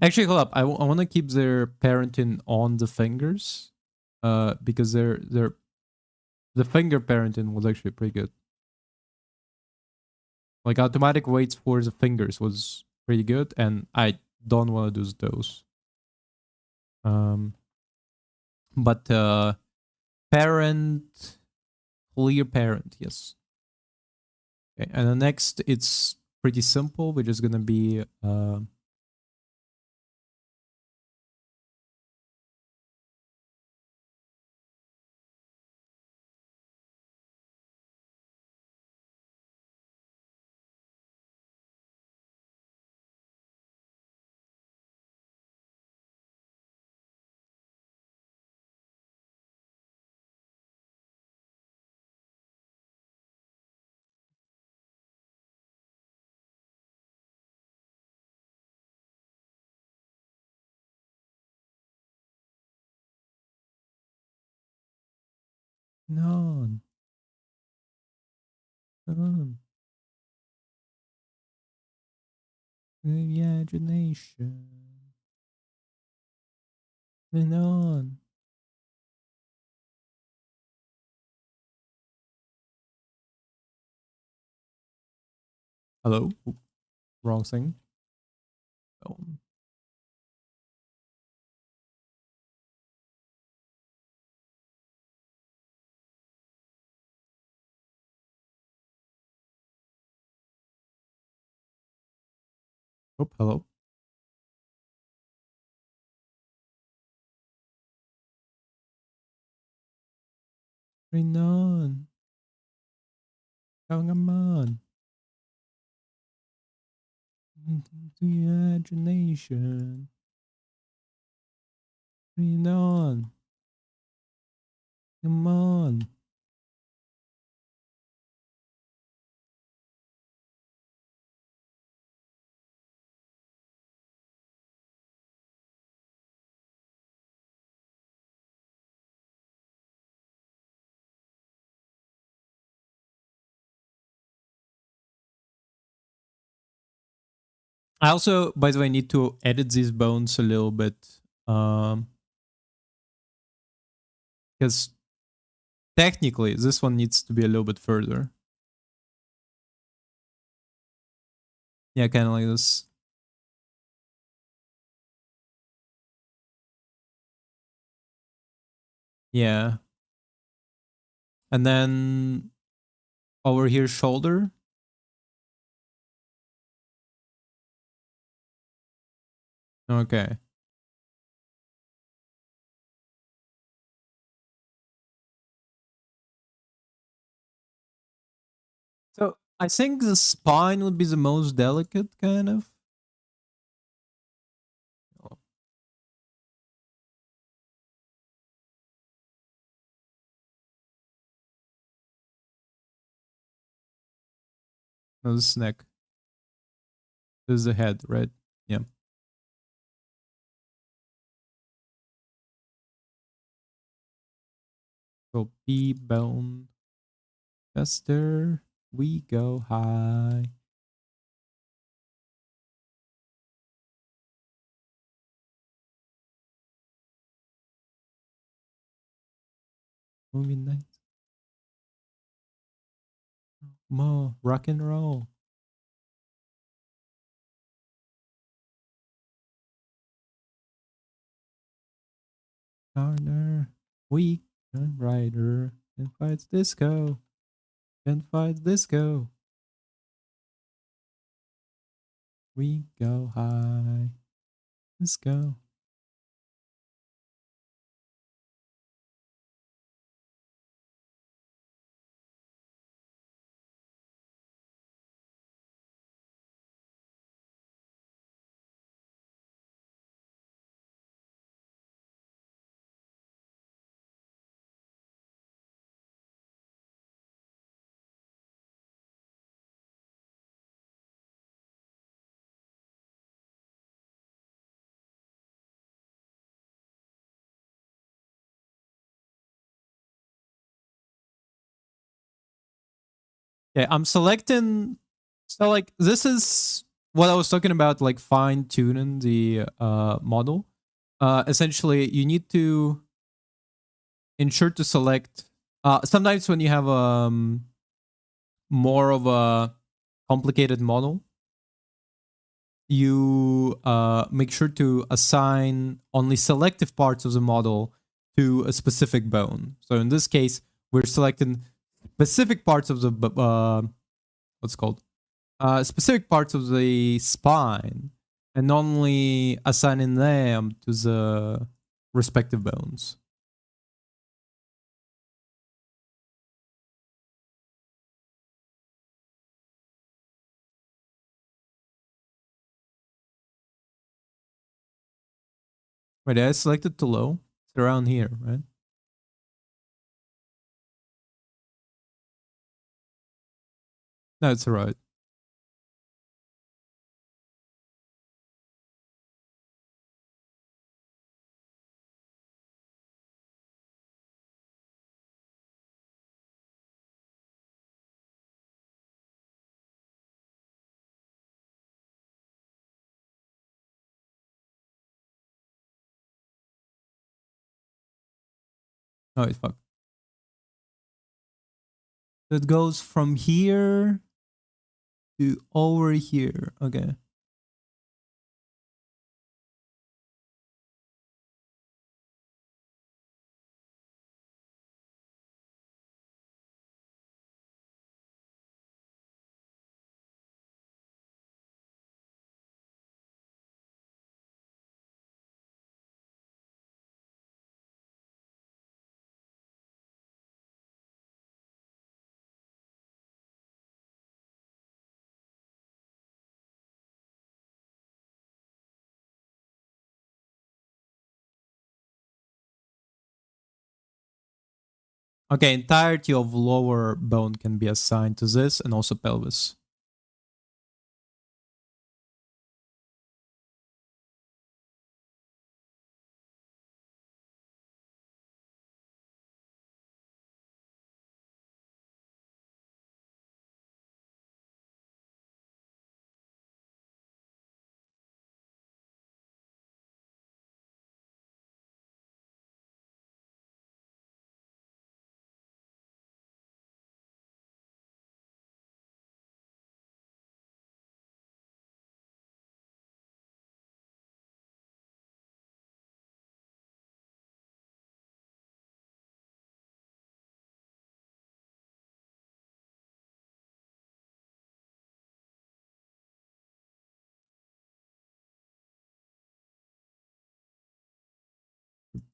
Actually, hold up. I want to keep their parenting on the fingers, because the finger parenting was actually pretty good. Like automatic weights for the fingers was pretty good, and I don't want to do those. But parent, clear parent, yes. Okay, and the next it's pretty simple. We're just gonna be no, no, imagination, no. Hello, wrong thing. Oh. Oh, hello. Renan, come on. The imagination. Renan, come on. I also, by the way, need to edit these bones a little bit. Because technically, this one needs to be a little bit further. Yeah, kind of like this. Yeah. And then over here, shoulder. Okay. So I think the spine would be the most delicate, kind of. Oh, no, this is neck. This is the head, right? Yeah. So B bone. Faster we go high. Movie night. More rock and roll. Corner. We can rider. And fights disco. And fights disco. We go high. Let's go. Yeah, I'm selecting. So like this is what I was talking about, like fine tuning the model. Essentially, you need to ensure to select. Sometimes when you have more of a complicated model, you make sure to assign only selective parts of the model to a specific bone. So in this case, we're selecting specific parts of the what's it called specific parts of the spine, and only assigning them to the respective bones. Wait, I selected too low. It's around here, right? No, it's alright. Oh, it's fuck. It goes from here to over here. Okay. Okay, entirety of lower bone can be assigned to this, and also pelvis.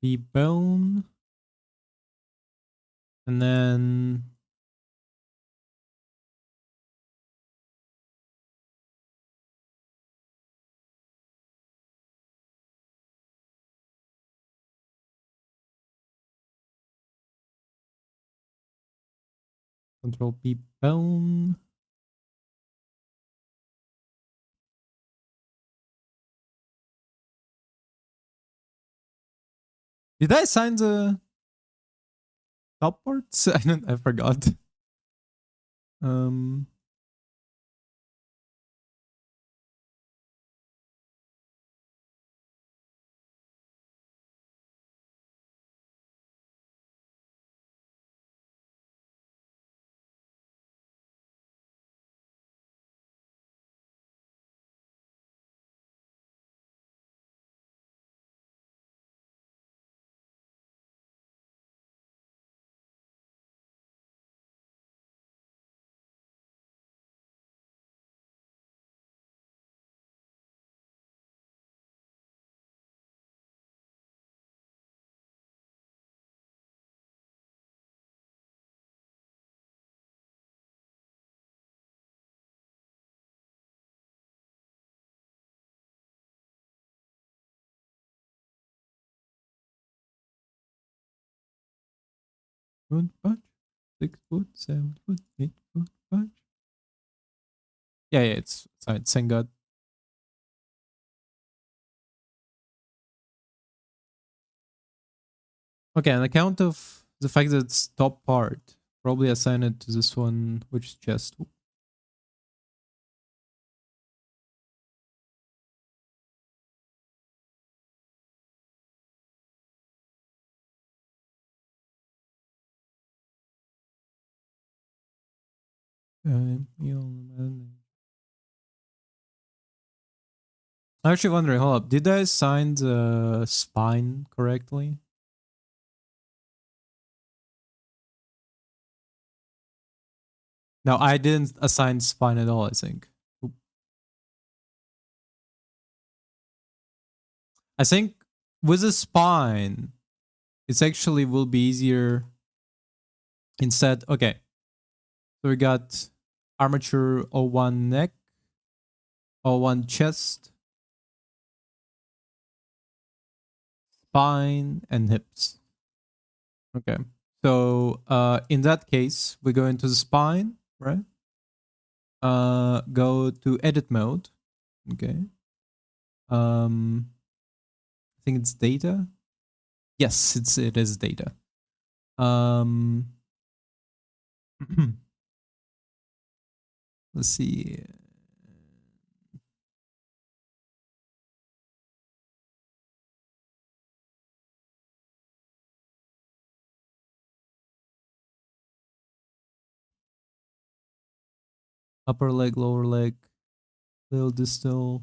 P bone. And then Control P bone. Did I assign the top parts? I forgot. Um foot punch, 6 foot, 7 foot, 8 foot punch. Yeah, it's fine. Thank God. Okay, on account of the fact that it's top part, probably assign it to this one, which is chest. I'm actually wondering, hold up, did I assign the spine correctly? No, I didn't assign spine at all, I think. I think with the spine, it's actually will be easier instead. Okay, so we got armature O1 neck, O1 chest, spine, and hips. Okay. So in that case, we go into the spine, right? Go to edit mode. Okay. I think it's data. Yes, it is data. Let's see. Upper leg, lower leg, little distal.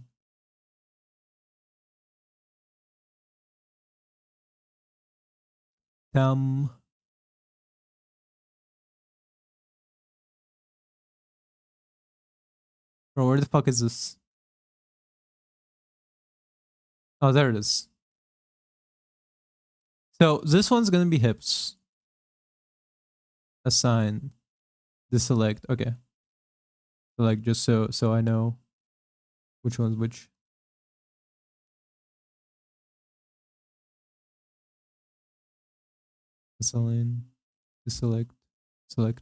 Thumb. Bro, where the fuck is this? Oh, there it is. So this one's gonna be hips. Assign. Deselect. Okay. Select just so I know which one's which. Assign. Deselect. Select.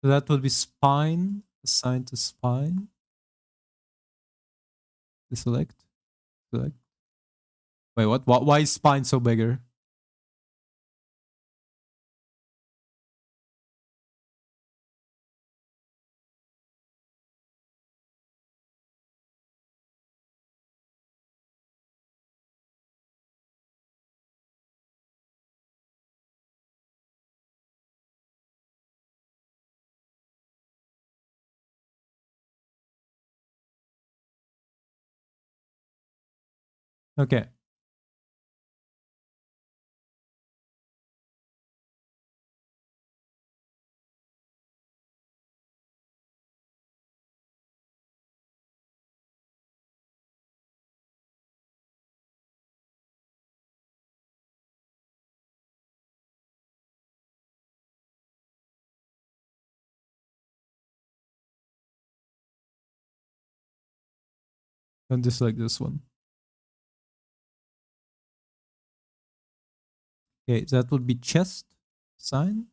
So that would be spine. Assign to spine. Deselect. Select. Wait, what? Why is spine so bigger? Okay. And just like this one. Okay, that would be chest sign.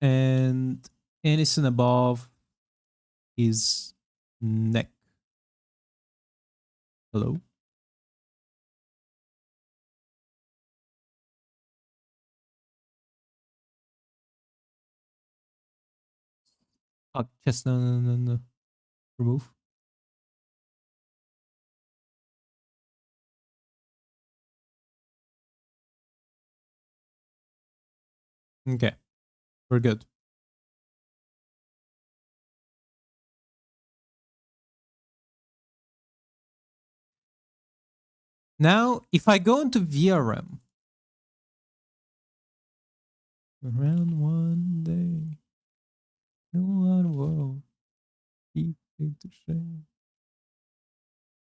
And anything above is neck. Hello? Oh, chest, no, no, no, no. Remove. Okay, we're good. Now, if I go into VRM, around one day, no one will keep it the same.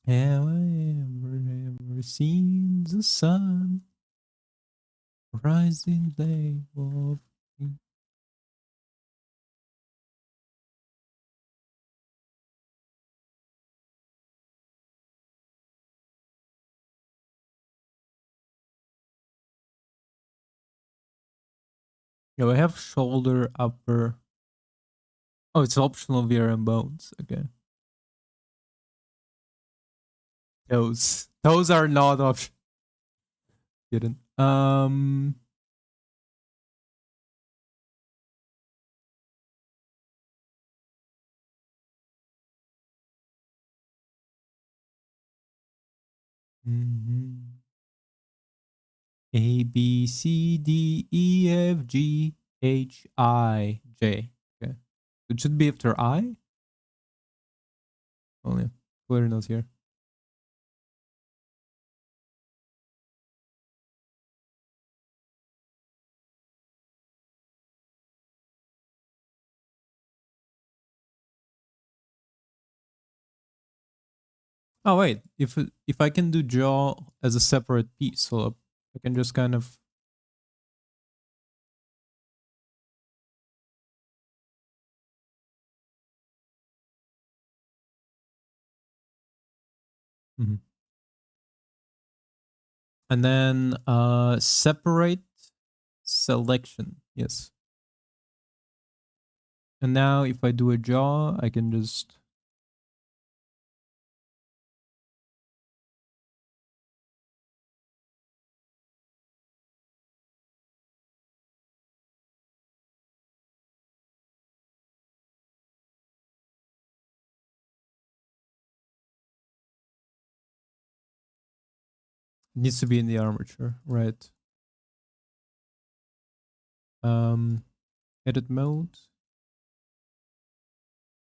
Have I ever seen the sun rising day of me? Yeah, I have shoulder, upper. Oh, it's optional VRM bones. Okay. Those are not optional. Didn't. Mhm. A B C D E F G H I J. Okay. It should be after I. Oh yeah. Clear note here. Oh wait, if I can do jaw as a separate piece, so I can just kind of. Mhm. And then separate selection. Yes. And now if I do a jaw, I can just. Needs to be in the armature, right? Um, edit mode,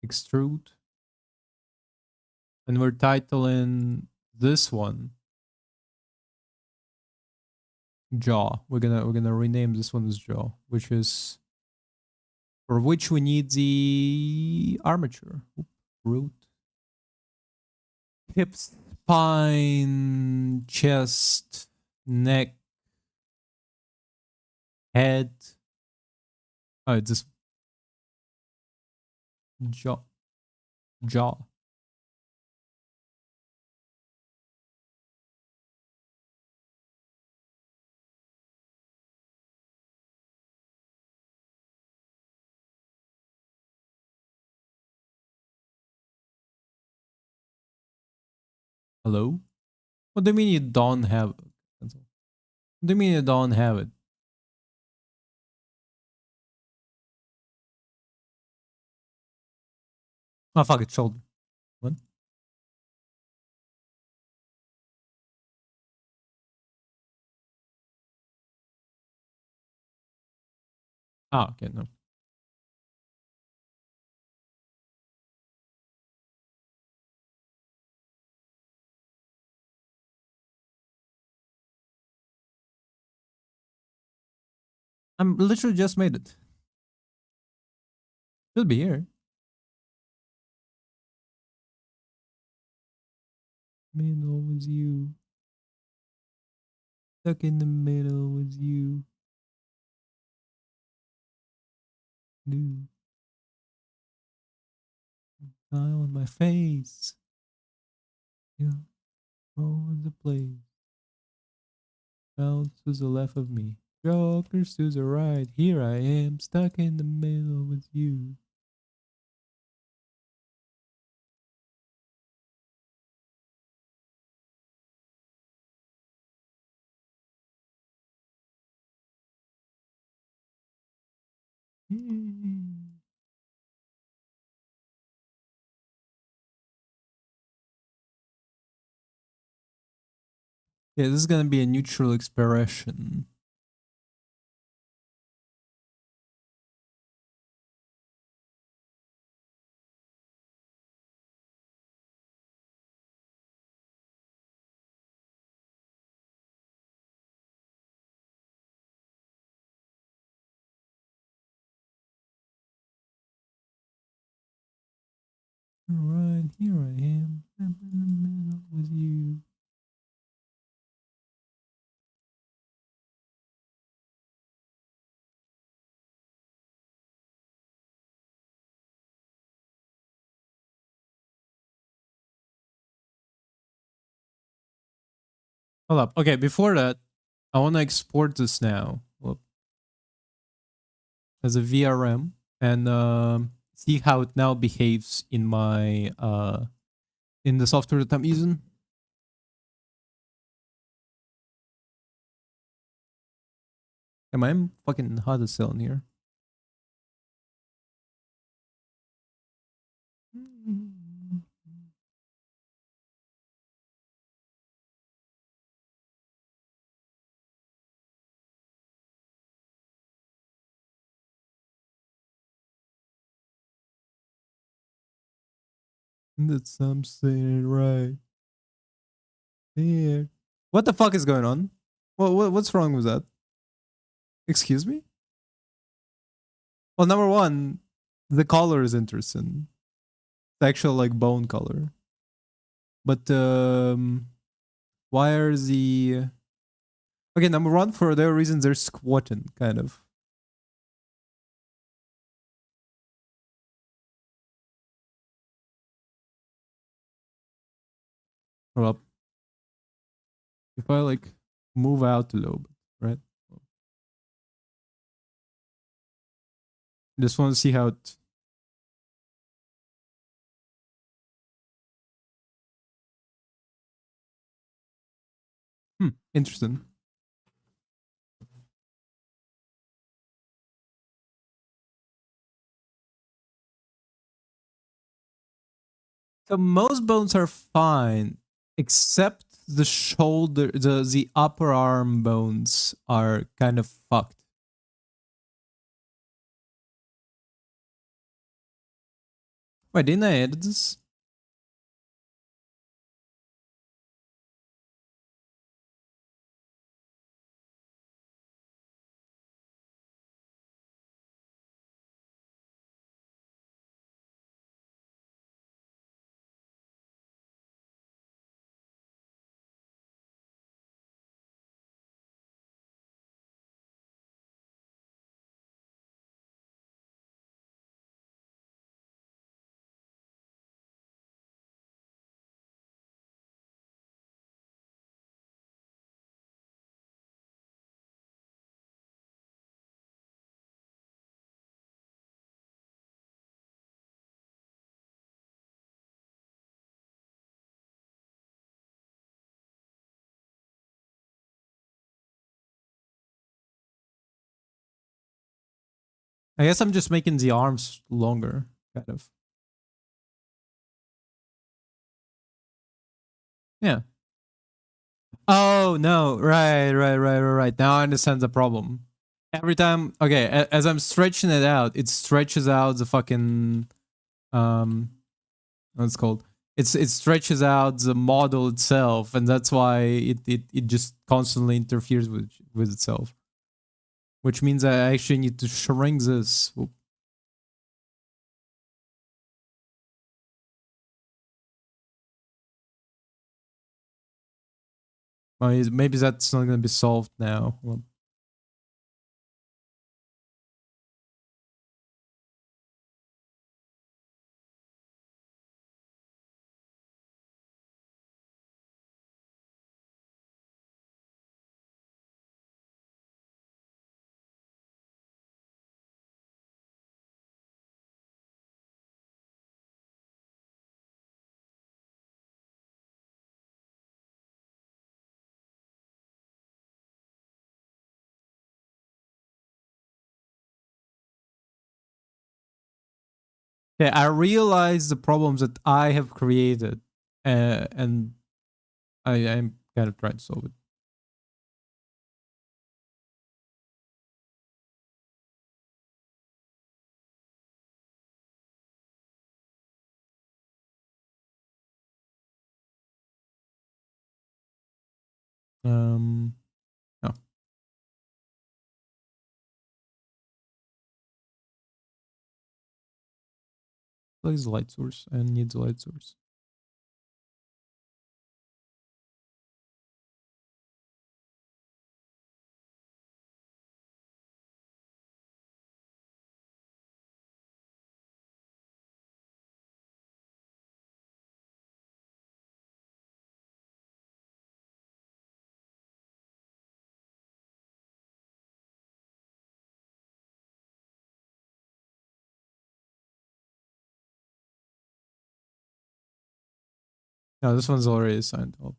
extrude, and we're titling this one jaw. We're gonna rename this one as jaw, which is for which we need the armature. Root, hips, spine, chest, neck, head. Oh, it's just jaw, jaw. Hello? What do you mean you don't have it? What do you mean you don't have it? Oh fuck it, shoulder. What? Ah, okay, no. I'm literally just made it. Should be here. Middle was you. Stuck in the middle was you. New smile on my face. Yeah, all over the place. Bounce to the left of me. Jokers to the right. Here I am, stuck in the middle with you. Yeah, this is gonna be a neutral expression. Alright, here I am, up in the middle with you. Hold up. Okay, before that, I want to export this now as a VRM and see how it now behaves in my in the software that I'm using. Am I fucking hot as hell in here? That's I'm saying it right. Here. What the fuck is going on? What's wrong with that? Excuse me? Well, number one, the color is interesting. It's actual like bone color. But why are the okay, number one, for their reasons they're squatting, kind of. Well, if I like move out a little bit, right? Just want to see how it. Interesting. So most bones are fine, except the shoulder, the upper arm bones are kind of fucked. Wait, didn't I edit this? I guess I'm just making the arms longer, kind of. Yeah. Oh no! Right. Now I understand the problem. Every time, okay, as I'm stretching it out, it stretches out the fucking what's it called? It stretches out the model itself, and that's why it just constantly interferes with itself. which means I actually need to shrink this. Whoop. Maybe that's not gonna be solved now. Well, yeah, I realize the problems that I have created, and I'm kind of trying to solve it. No, place the light source and needs a light source. No, this one's already assigned. Oh.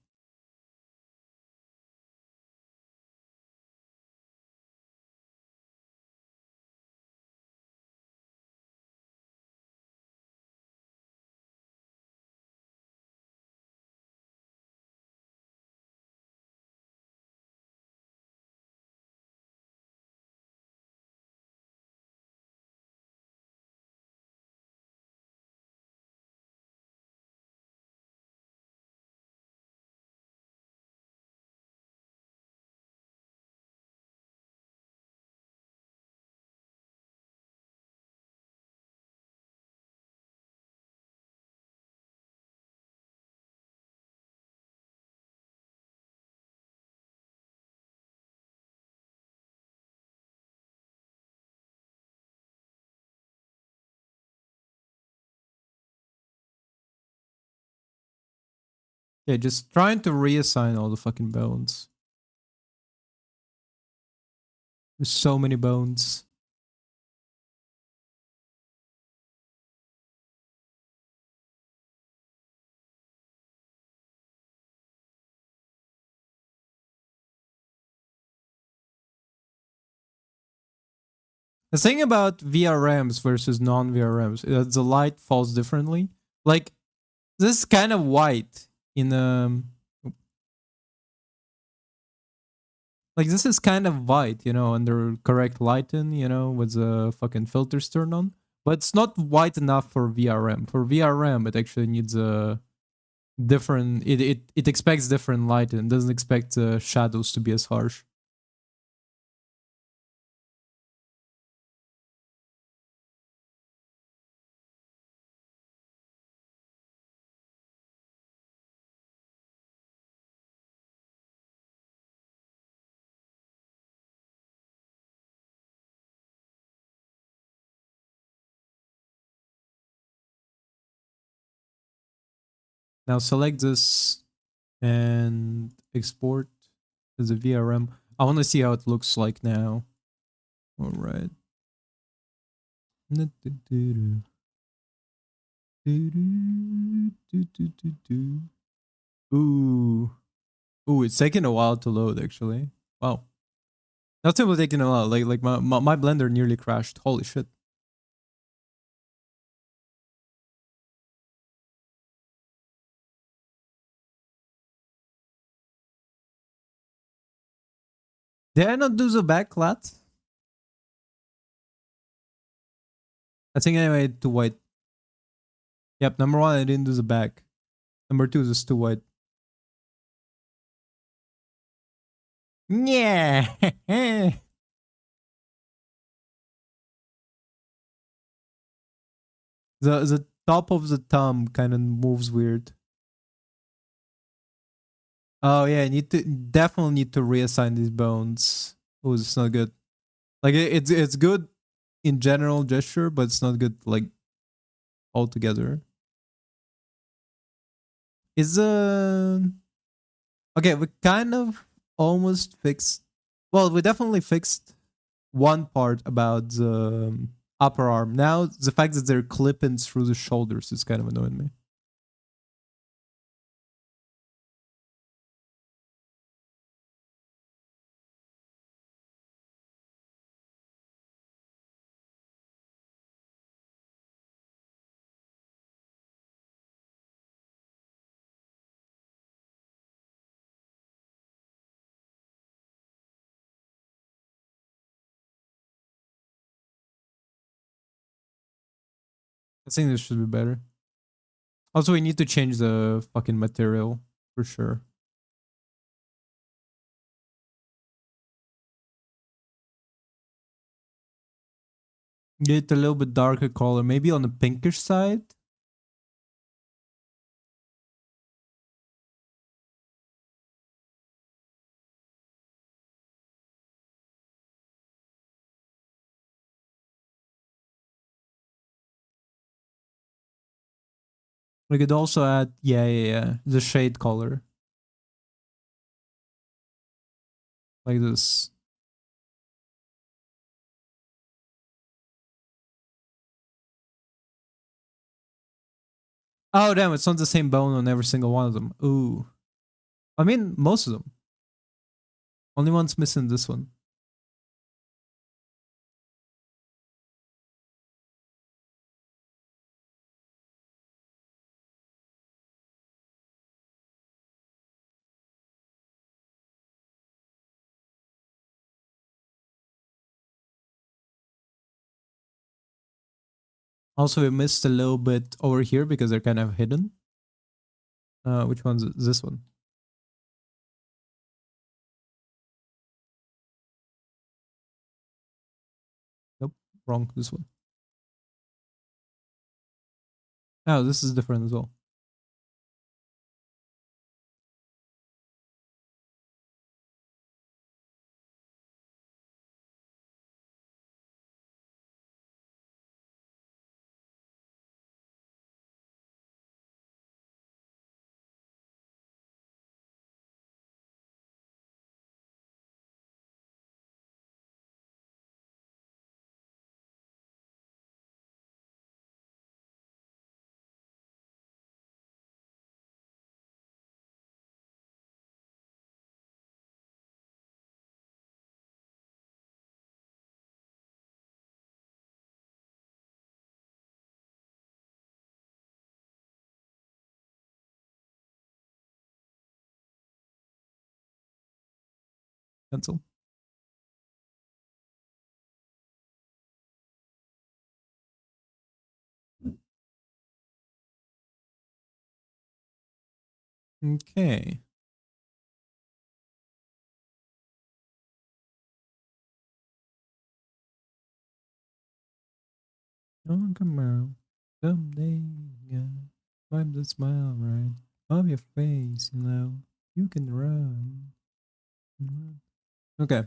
Yeah, just trying to reassign all the fucking bones. There's so many bones. The thing about VRMs versus non-VRMs is that the light falls differently. Like, this is kind of white in like this is kind of white, you know, under correct lighting, you know, with the fucking filters turned on. But it's not white enough for VRM. For VRM, it actually needs a different. It expects different lighting. It doesn't expect shadows to be as harsh. Now select this and export as a VRM. I want to see how it looks like now. All right. Ooh. Ooh, it's taking a while to load actually. Wow. Nothing was taking a while. Like my blender nearly crashed. Holy shit. Did I not do the backlat? I think I made it too white. Yep, number one, I didn't do the back. Number two is too white. Yeah. The top of the thumb kind of moves weird. Oh yeah, definitely need to reassign these bones. Oh, it's not good. Like it's good in general gesture, but it's not good like altogether. Is okay? We kind of almost fixed. Well, we definitely fixed one part about the upper arm. Now the fact that they're clipping through the shoulders is kind of annoying me. I think this should be better. Also, we need to change the fucking material for sure. Get a little bit darker color, maybe on the pinkish side. We could also add, yeah, the shade color. Like this. Oh, damn, it's not the same bone on every single one of them. Ooh. I mean, most of them. Only one's missing this one. Also, we missed a little bit over here because they're kind of hidden. Which one's this one? Nope, wrong. This one. Oh, this is different as well. Cancel. Okay. Oh, come on. Someday, yeah. Wipe the smile right off your face, you know. You can run. Okay.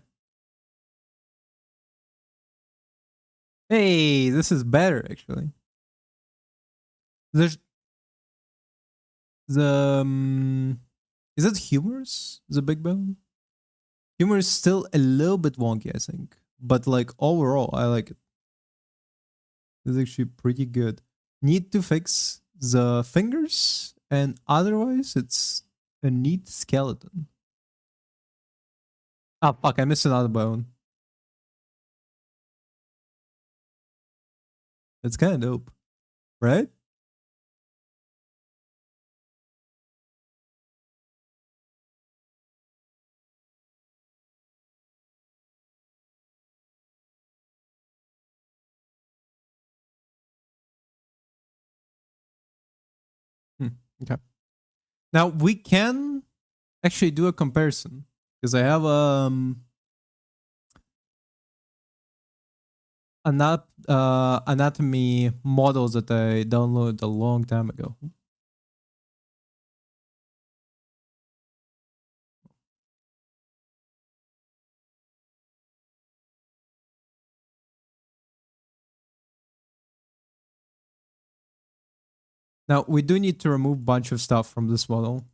Hey, this is better actually. There's the is it humorous? The big bone? Humor is still a little bit wonky, I think. But like overall, I like it. It's actually pretty good. Need to fix the fingers, and otherwise it's a neat skeleton. Ah, fuck, I missed another bone. It's kind of dope, right? Hmm, okay. Now we can actually do a comparison because I have anatomy models that I downloaded a long time ago. Now we do need to remove a bunch of stuff from this model.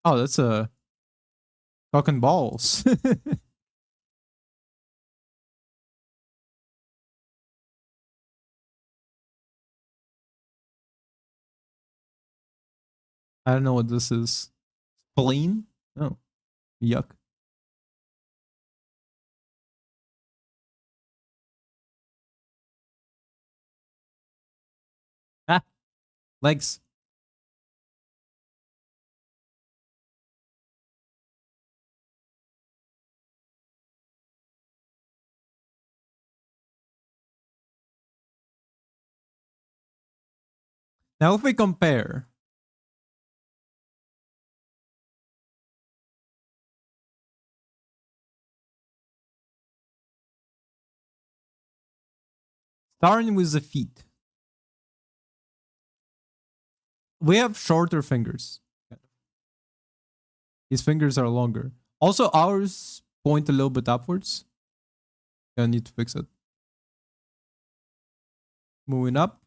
Oh, that's a cock and balls. I don't know what this is. Spleen? Oh, yuck. Ah, legs. Now if we compare, starting with the feet, we have shorter fingers. His fingers are longer. Also, ours point a little bit upwards. I need to fix it. Moving up.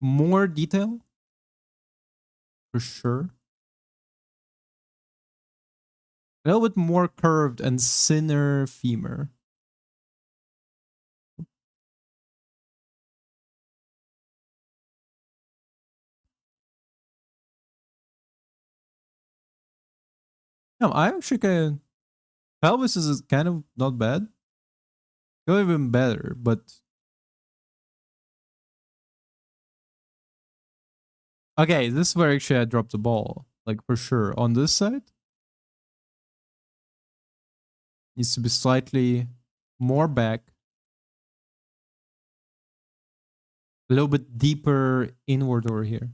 More detail. For sure. A little bit more curved and thinner femur. No, I actually can. Pelvis is kind of not bad. Could have been better, but okay, this is where actually I dropped the ball. Like for sure. On this side, needs to be slightly more back. A little bit deeper inward over here.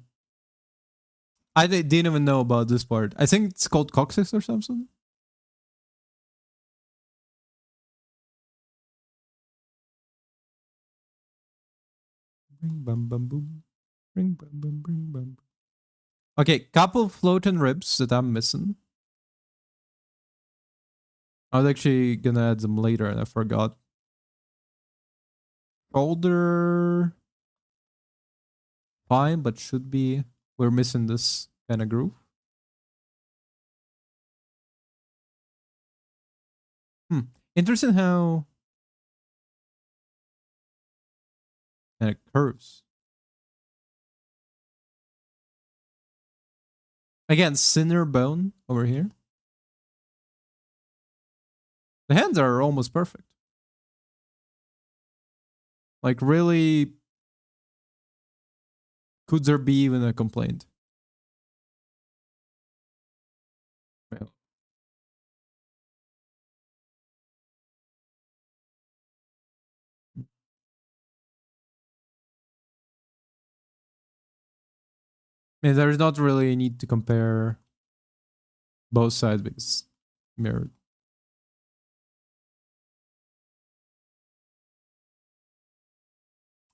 I didn't even know about this part. I think it's called coccyx or something. Bring bum bum boom. Bring bum bum bring bum. Okay, couple floating ribs that I'm missing. I was actually gonna add them later and I forgot. Shoulder fine, but should be we're missing this kind of groove. Interesting how it curves. Again, thinner bone over here. The hands are almost perfect. Like really, could there be even a complaint? Well, I mean, there's not really a need to compare both sides because mirrored.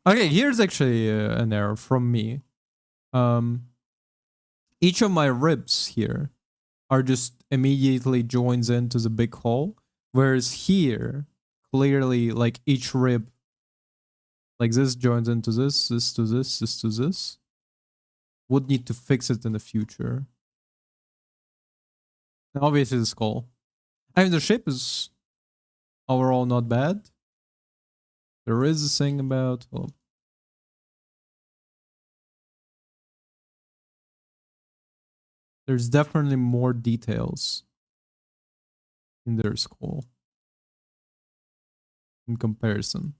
Okay, here's actually an error from me. Each of my ribs here are just immediately joins into the big hole, whereas here, clearly, like each rib, like this joins into this, this to this, this to this. Would need to fix it in the future. And obviously the skull. I mean, the shape is overall not bad. There is a thing about, well, there's definitely more details in their skull in comparison.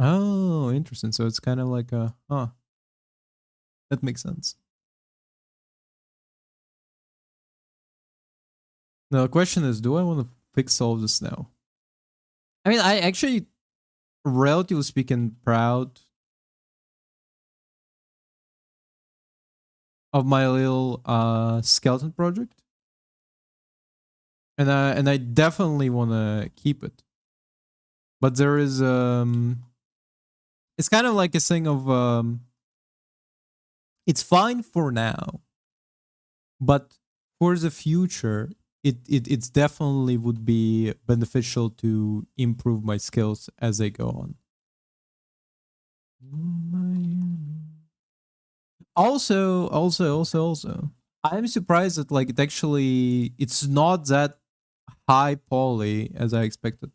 Oh, interesting. So it's kind of like a, that makes sense. Now the question is, do I want to fix all of this now? I mean, I actually relatively speaking, proud of my little skeleton project, and I definitely want to keep it. But there is it's kind of like a thing of it's fine for now, but for the future, it's definitely would be beneficial to improve my skills as I go on. Also, I'm surprised that like it's not that high poly as I expected.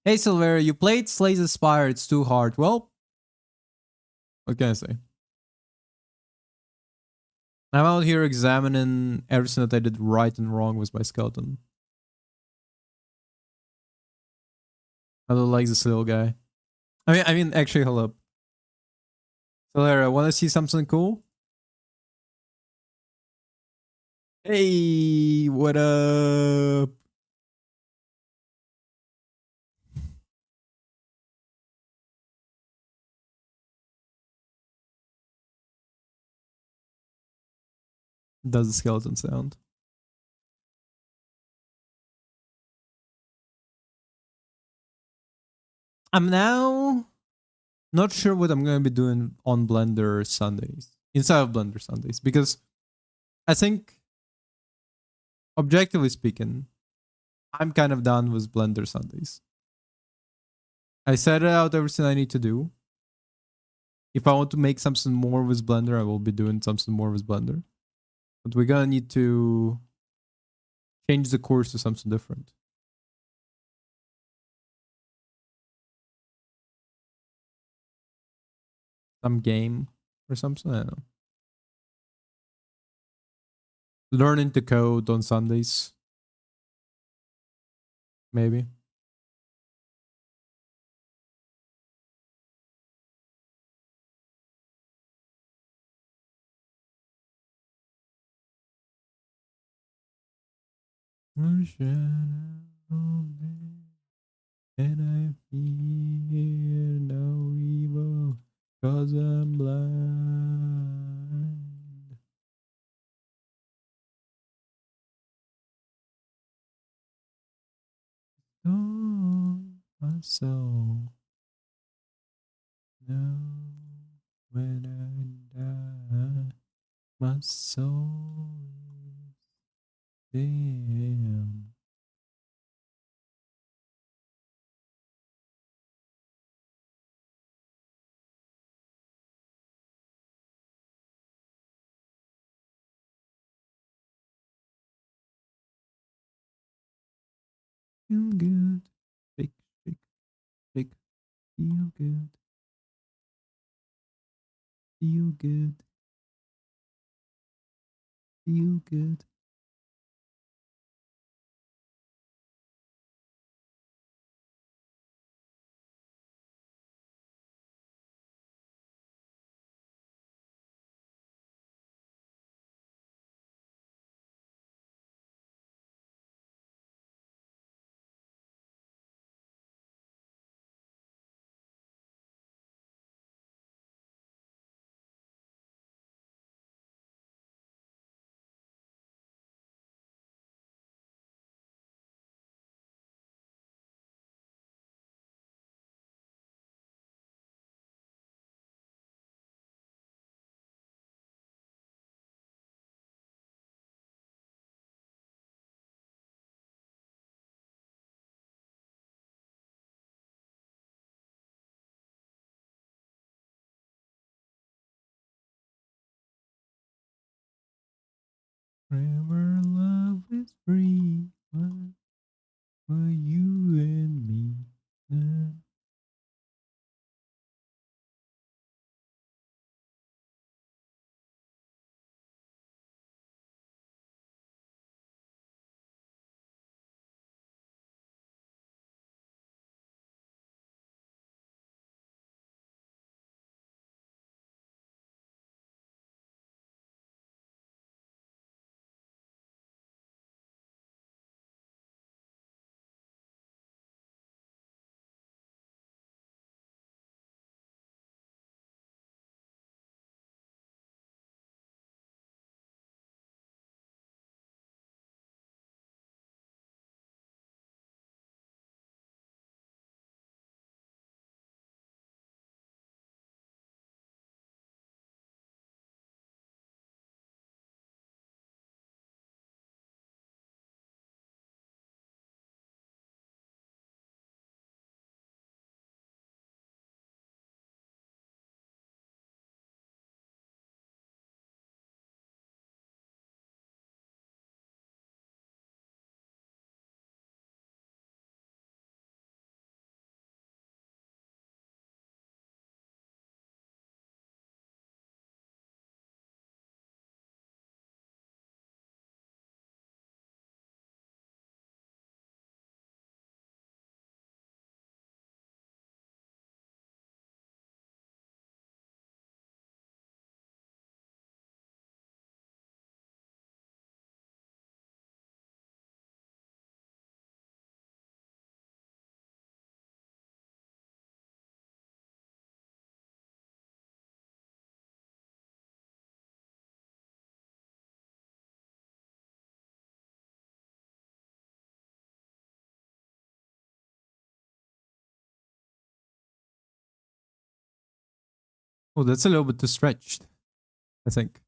Hey Silver, you played Slay the Spire, it's too hard. Well, what can I say? I'm out here examining everything that I did right and wrong with my skeleton. I don't like this little guy. I mean, actually, hold up. Solera, want to see something cool? Hey, what up? Does the skeleton sound? I'm now not sure what I'm going to be doing on Blender Sundays, inside of Blender Sundays, because I think, objectively speaking, I'm kind of done with Blender Sundays. I set out everything I need to do. If I want to make something more with Blender, I will be doing something more with Blender. But we're gonna need to change the course to something different. Some game or something. I don't know. Learning to code on Sundays. Maybe. And I fear no evil, 'cause I'm blind. Oh, my soul. No, when I die, my soul is dim. Feel good, shake, shake, shake. Feel good, feel good, feel good. Forever love is free for you and me. Oh, that's a little bit too stretched, I think.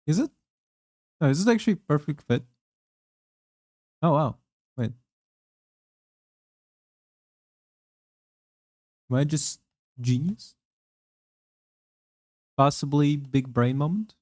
Is it? No, is it actually perfect fit? Oh, wow. Wait. Am I just genius? Possibly big brain moment?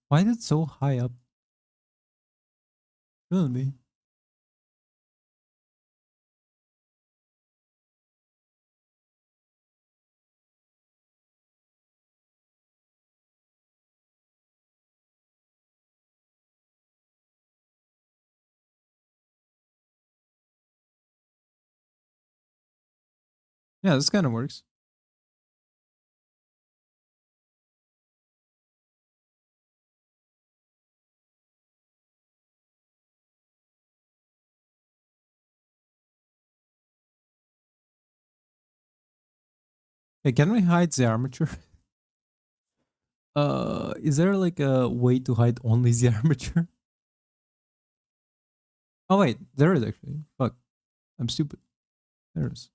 Why is it so high up? Really? Yeah, this kind of works. Hey, can we hide the armature? Is there like a way to hide only the armature? Oh wait, there is actually. Fuck, I'm stupid. There it is.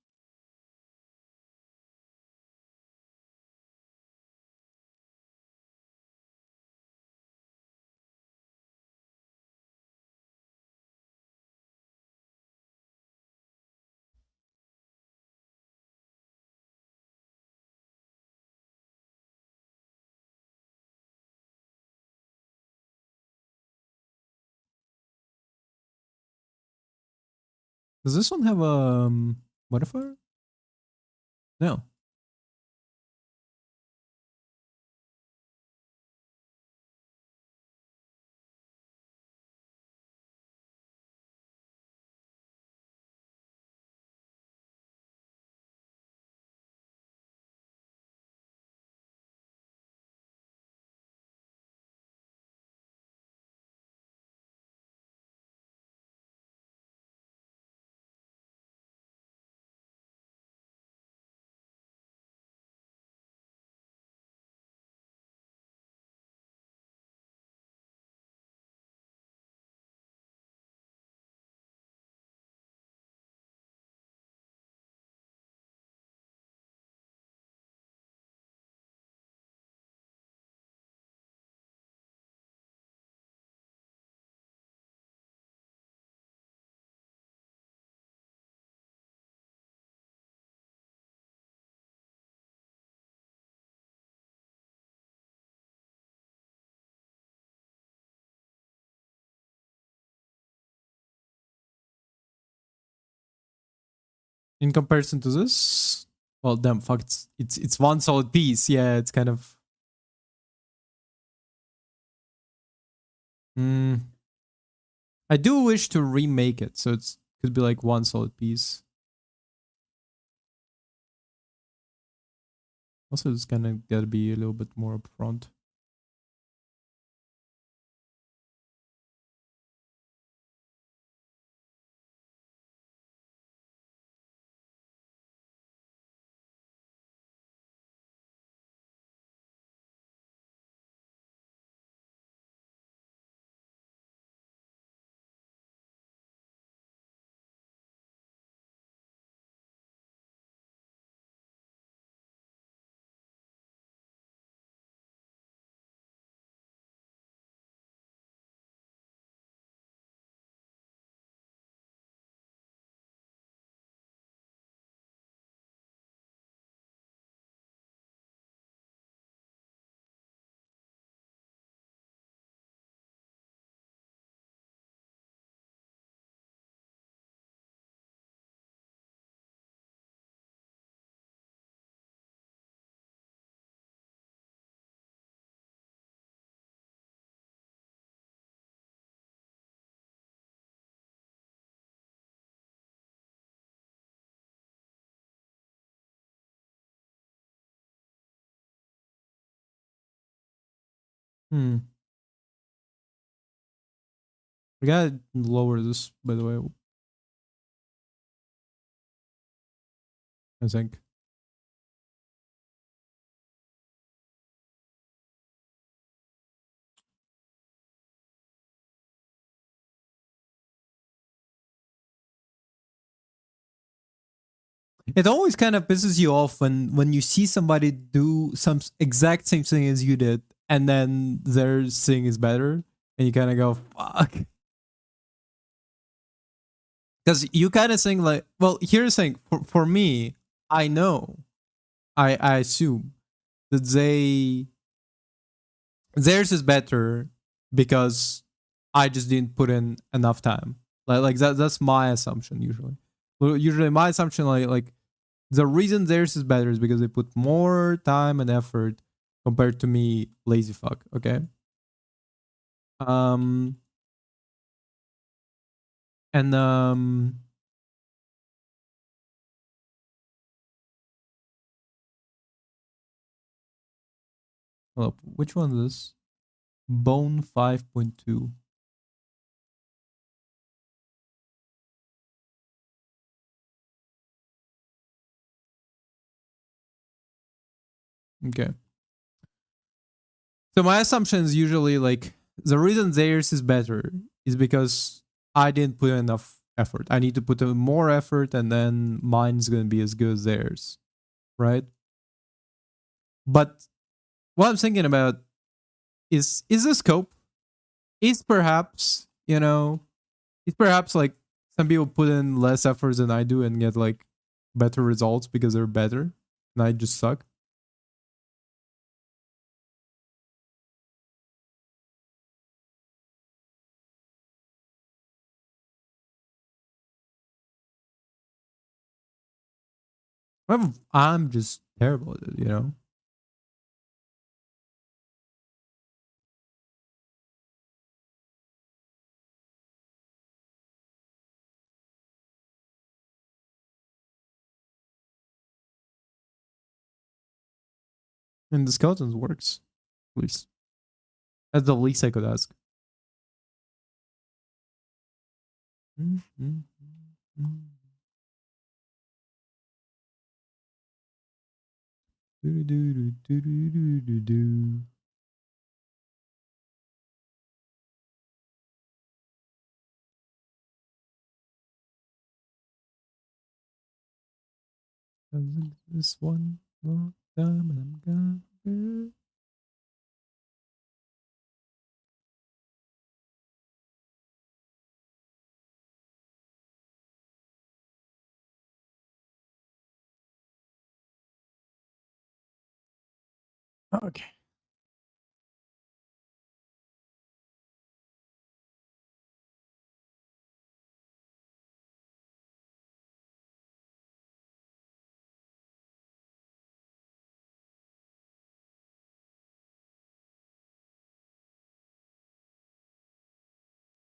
Does this one have a modifier? No. In comparison to this, well, damn, fuck, it's one solid piece. Yeah, it's kind of. Mm, I do wish to remake it, so it's could be like one solid piece. Also, it's kind of gotta be a little bit more upfront. Hmm. We gotta lower this, by the way. I think. It always kind of pisses you off when you see somebody do some exact same thing as you did, and then their thing is better, and you kind of go fuck. Because you kind of think like, well, here's the thing. For me, I know, I assume that theirs is better because I just didn't put in enough time. Like that's my assumption usually. Well, usually my assumption like the reason theirs is better is because they put more time and effort compared to me, lazy fuck. Okay. Um and hold up, which one is this? Bone 5.2. Okay. So my assumption is usually like the reason theirs is better is because I didn't put enough effort. I need to put in more effort, and then mine's gonna be as good as theirs, right? But what I'm thinking about is the scope. Is perhaps is perhaps like some people put in less efforts than I do and get like better results because they're better, and I just suck. I'm just terrible at it. And the skeletons works, at least. That's the least I could ask. This one more time and I'm gonna. Okay.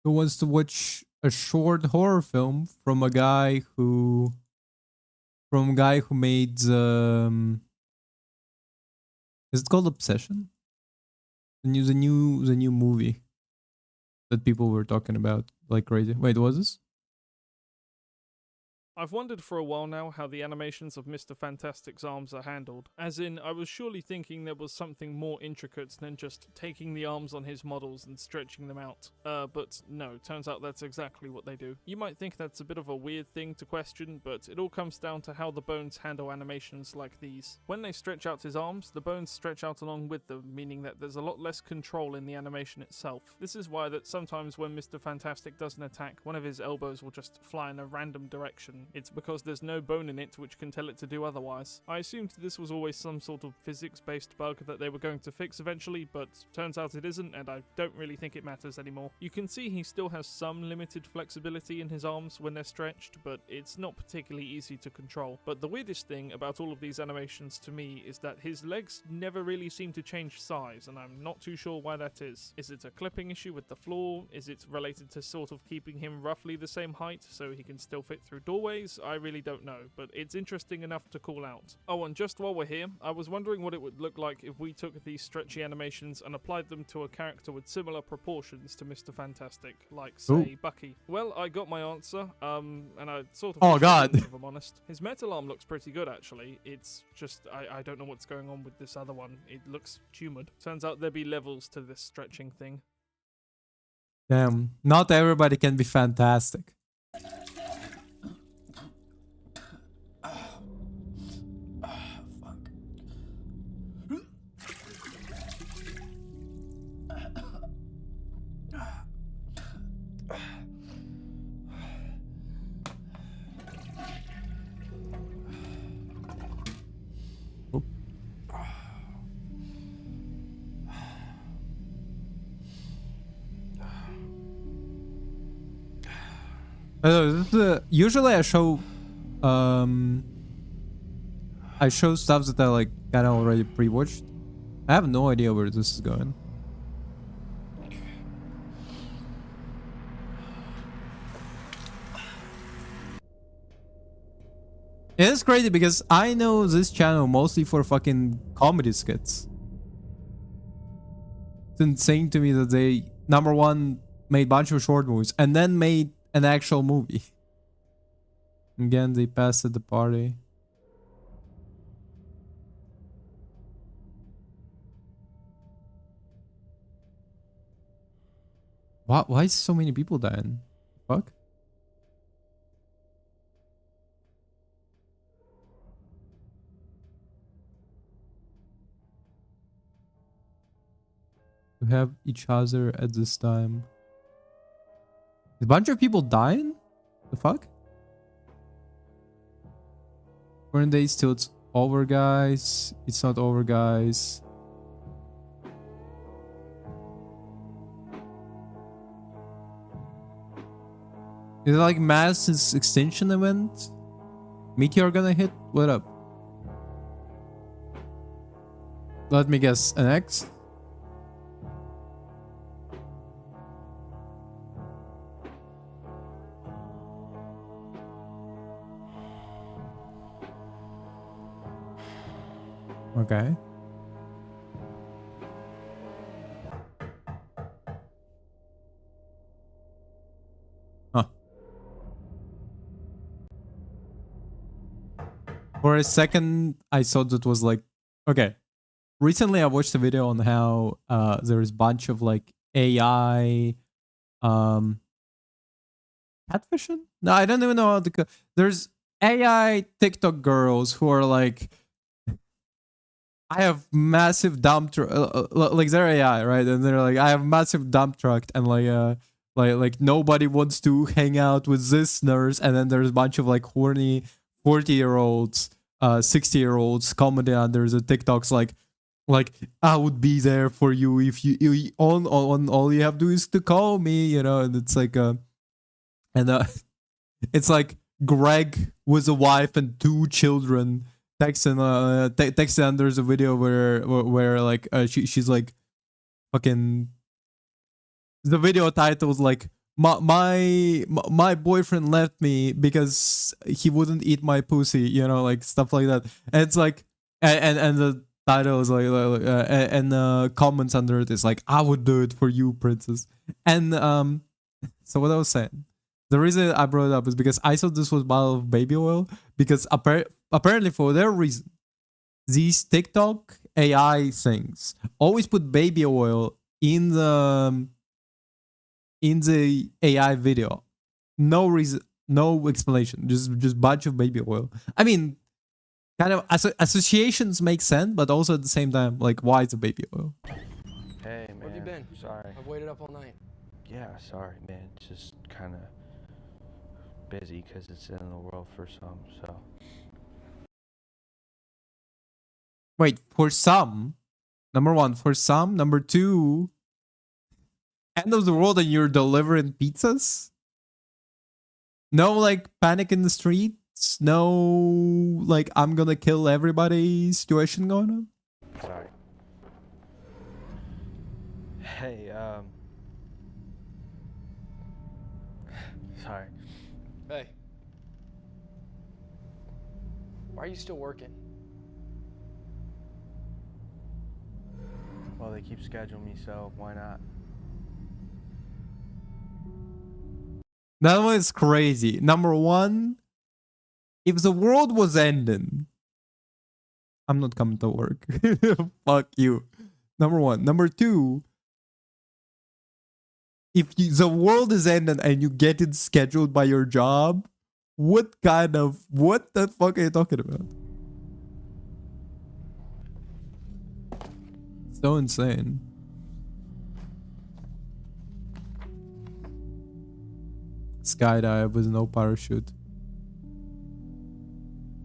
Who wants to watch a short horror film from a guy who made is it called Obsession? The new movie that people were talking about like crazy. Wait, was this? I've wondered for a while now how the animations of Mr. Fantastic's arms are handled. As in, I was surely thinking there was something more intricate than just taking the arms on his models and stretching them out. But no, turns out that's exactly what they do. You might think that's a bit of a weird thing to question, but it all comes down to how the bones handle animations like these. When they stretch out his arms, the bones stretch out along with them, meaning that there's a lot less control in the animation itself. This is why that sometimes when Mr. Fantastic does an attack, one of his elbows will just fly in a random direction. It's because there's no bone in it which can tell it to do otherwise. I assumed this was always some sort of physics-based bug that they were going to fix eventually, but turns out it isn't, and I don't really think it matters anymore. You can see he still has some limited flexibility in his arms when they're stretched, but it's not particularly easy to control. But the weirdest thing about all of these animations to me is that his legs never really seem to change size, and I'm not too sure why that is. Is it a clipping issue with the floor? Is it related to sort of keeping him roughly the same height so he can still fit through doorways? ways, I really don't know, but it's interesting enough to call out. Oh, and just while we're here, I was wondering what it would look like if we took these stretchy animations and applied them to a character with similar proportions to Mr. Fantastic, like, say, Ooh. Bucky. Well, I got my answer, and I sort of... Oh, wish I God. didn't, if I'm honest. His metal arm looks pretty good, actually. It's just, I don't know what's going on with this other one. It looks tumoured. Turns out there be levels to this stretching thing. Damn, not everybody can be fantastic. Usually I show stuff that I like kind of already pre-watched. I have no idea where this is going. It is crazy because I know this channel mostly for fucking comedy skits. It's insane to me that they, number one, made a bunch of short movies and then made an actual movie. Again, they passed at the party. Why is so many people dying? Fuck. To have each other at this time. A bunch of people dying? The fuck? Weren't they still? It's over, guys. It's not over, guys. Is it like mass extinction event? Meteor gonna hit? What up? Let me guess. An X? Okay. Huh. For a second, I thought that was like... Okay. Recently, I watched a video on how there's a bunch of like AI... catfishing? No, I don't even know how to... There's AI TikTok girls who are like... I have massive dump truck, like they're AI, right? And they're like, I have massive dump truck, and like nobody wants to hang out with this nurse. And then there's a bunch of like horny 40-year-olds, 60-year-olds commenting under the TikToks like I would be there for you if you on all you have to do is to call me, you know. And it's like it's like Greg with a wife and 2 children. Texting there's a video where like she's like fucking, the video title's like my boyfriend left me because he wouldn't eat my pussy, you know, like stuff like that. And it's like and the title is like and comments under it is like, I would do it for you, princess. And so what I was saying, the reason I brought it up is because I thought this was bottle of baby oil, because apparently for their reason, these TikTok AI things always put baby oil in the AI video. No reason, no explanation, just bunch of baby oil. I mean, kind of associations make sense, but also at the same time, like, why is it baby oil? Hey man, Where have you been? Sorry. I've waited up all night. Yeah, sorry man. Just kind of busy because it's in the world for some. So. Wait, for some, number one, for some, number two, end of the world and you're delivering pizzas? No, like, panic in the streets? No, like, I'm gonna kill everybody situation going on? Sorry. Hey, sorry. Hey. Why are you still working? Well, they keep scheduling me, so why not? That one is crazy. Number one, if the world was ending, I'm not coming to work. Fuck you. Number one. Number two, if the world is ending and you get it scheduled by your job, what the fuck are you talking about? So insane. Skydive with no parachute.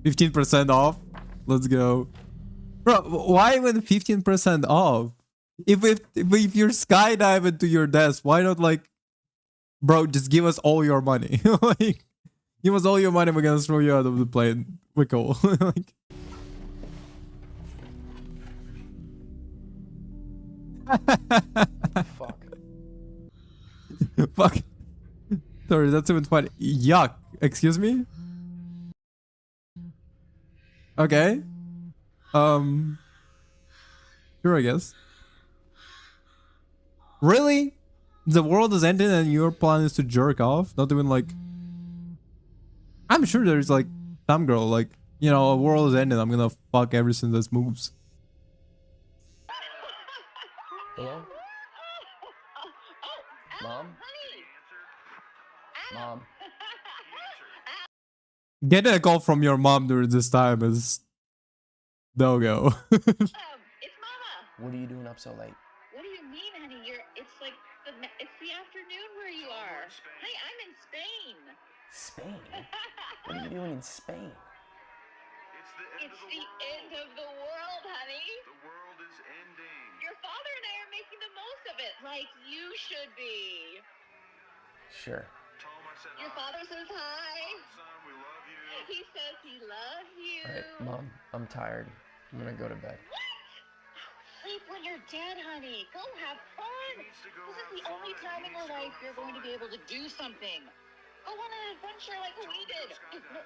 15% off? Let's go. Bro, why even 15% off? If you're skydiving to your desk, why not like, bro, just give us all your money. Like, give us all your money, we're gonna throw you out of the plane. We're cool. Like, Fuck. fuck. Sorry, that's even funny. Yuck. Excuse me? Okay. Sure, I guess. Really? The world is ending and your plan is to jerk off? Not even like... I'm sure there's like some girl like, you know, a world is ending, I'm gonna fuck everything that moves. Hello? Mom? Mom? Getting a call from your mom during this time is no go. It's Mama. What are you doing up so late? What do you mean, honey? It's like it's the afternoon where you are. Hey, I'm in Spain. Spain? What are you doing in Spain? It's the end of the world, honey. The world is ending. Your father and I are making the most of it, like you should be. Sure. Tell him I said Your hi. father says hi. Son, we love you. He says he loves you. Alright, Mom, I'm tired. I'm gonna go to bed. What? Sleep when you're dead, honey. Go have fun. needs to go This is have the fun. only time in He your needs to life go you're have going to fun. be able to do something. Go on an adventure like we did.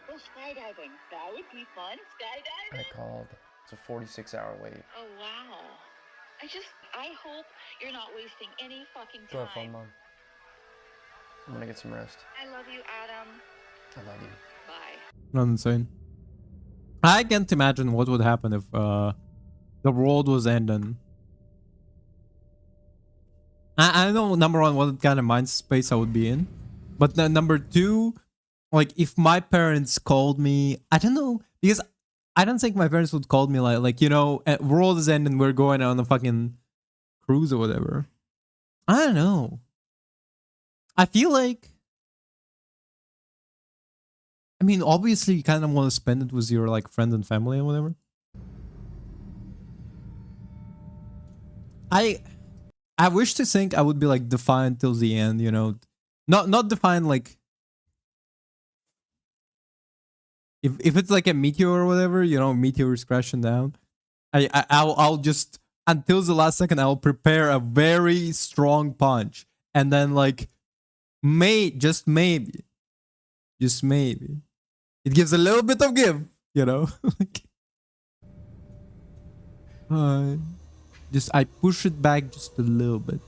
Go skydiving. That would be fun. I Skydiving. called. It's a 46-hour wait. Oh, wow. I hope you're not wasting any fucking Go have fun, time. Mom. I'm gonna get some rest. I love you, Adam. I love you. Bye. Not insane. I can't imagine what would happen if the world was ending. I know, number one, what kind of mind space I would be in. But then number two, like if my parents called me, I don't know, because I don't think my parents would call me like you know, world is ending, we're going on a fucking cruise or whatever. I don't know. I feel like, I mean, obviously you kind of want to spend it with your like friends and family and whatever. I wish to think I would be like defiant till the end, you know, not defiant like if it's like a meteor or whatever, you know, meteor is crashing down. I'll just until the last second I'll prepare a very strong punch and then like just maybe it gives a little bit of give, you know. Like, I push it back just a little bit.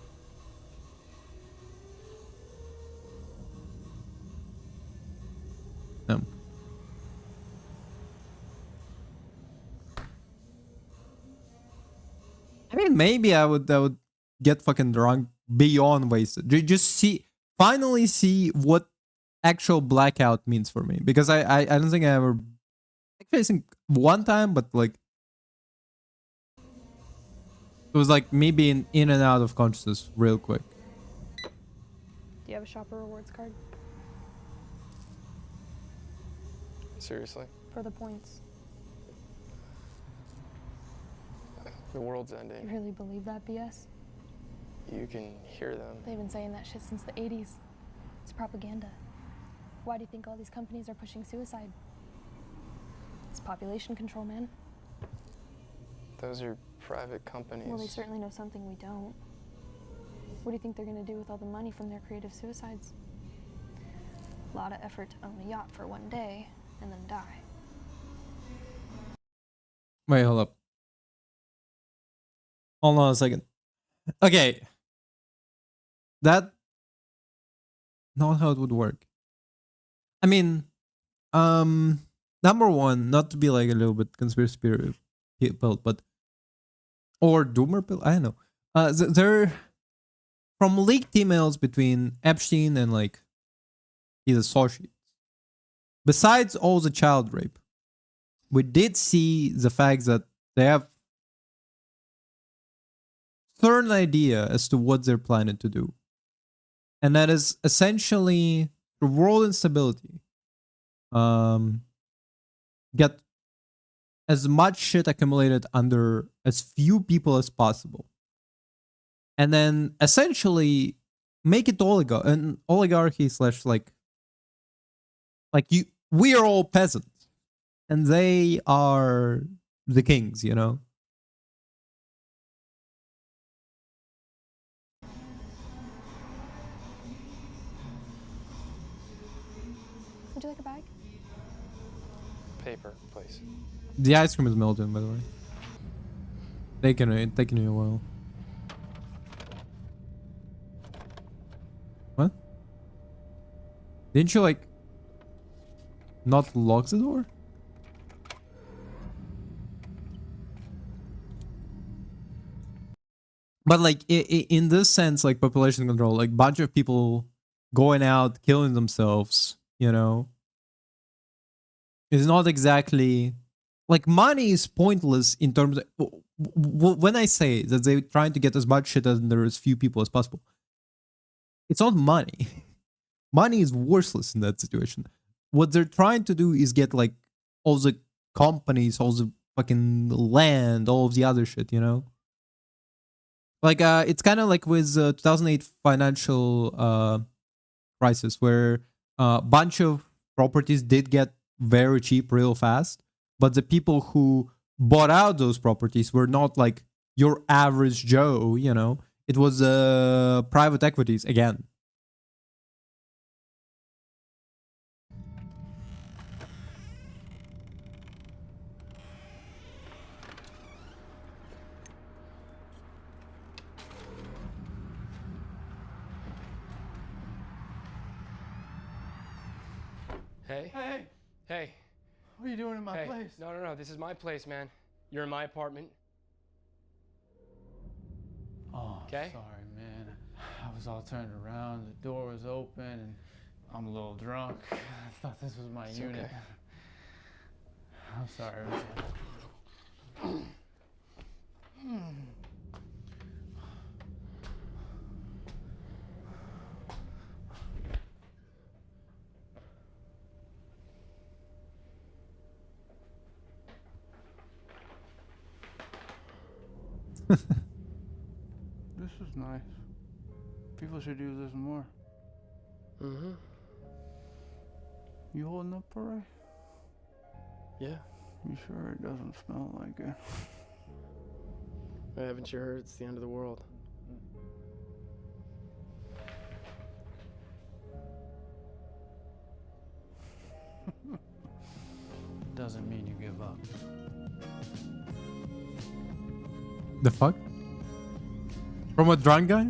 I mean, maybe I would get fucking drunk beyond wasted. Just finally see what actual blackout means for me, because I don't think I ever, actually I think one time, but like it was like me being in and out of consciousness real quick. Do you have a shopper rewards card? Seriously? For the points. The world's You ending. really believe that BS? You can hear them. They've been saying that shit since the 80s. It's propaganda. Why do you think all these companies are pushing suicide? It's population control, man. Those are private companies. Well, they certainly know something we don't. What do you think they're gonna do with all the money from their creative suicides? A lot of effort to own a yacht for one day and then die. Wait, hold up. Hold on a second. Okay. That not how it would work. I mean, number one, not to be like a little bit conspiracy people, but or doomer pill, I don't know. There from leaked emails between Epstein and like his associates. Besides all the child rape, we did see the fact that they have certain idea as to what they're planning to do. And that is essentially the world instability. Get as much shit accumulated under as few people as possible. And then essentially make it an oligarchy slash like you, we are all peasants and they are the kings, you know? Would you like a bag? Paper, please. The ice cream is melting, by the way. Taking you a while. What? Didn't you like not lock the door? But like in this sense, like population control, like bunch of people going out killing themselves, you know, is not exactly like money is pointless in terms of when I say that they're trying to get as much shit under as few people as possible. It's not money. Money is worthless in that situation. What they're trying to do is get like all the companies, all the fucking land, all of the other shit, you know? Like it's kind of like with 2008 financial crisis where a bunch of properties did get very cheap real fast, but the people who bought out those properties were not like your average Joe, you know? It was private equities again. Hey. Hey, Hey. what are you doing in my Hey. place? No. This is my place, man. You're in my apartment. Oh, Okay. sorry, man. I was all turned around. The door was open, and I'm a little drunk. I thought this was my unit. okay. I'm sorry. This is nice. People should use this more. Mm-hmm. You holding up all right? Yeah. You sure it doesn't smell like it? Haven't you heard it's the end of the world? Doesn't mean you give up. The fuck? From a drunk guy?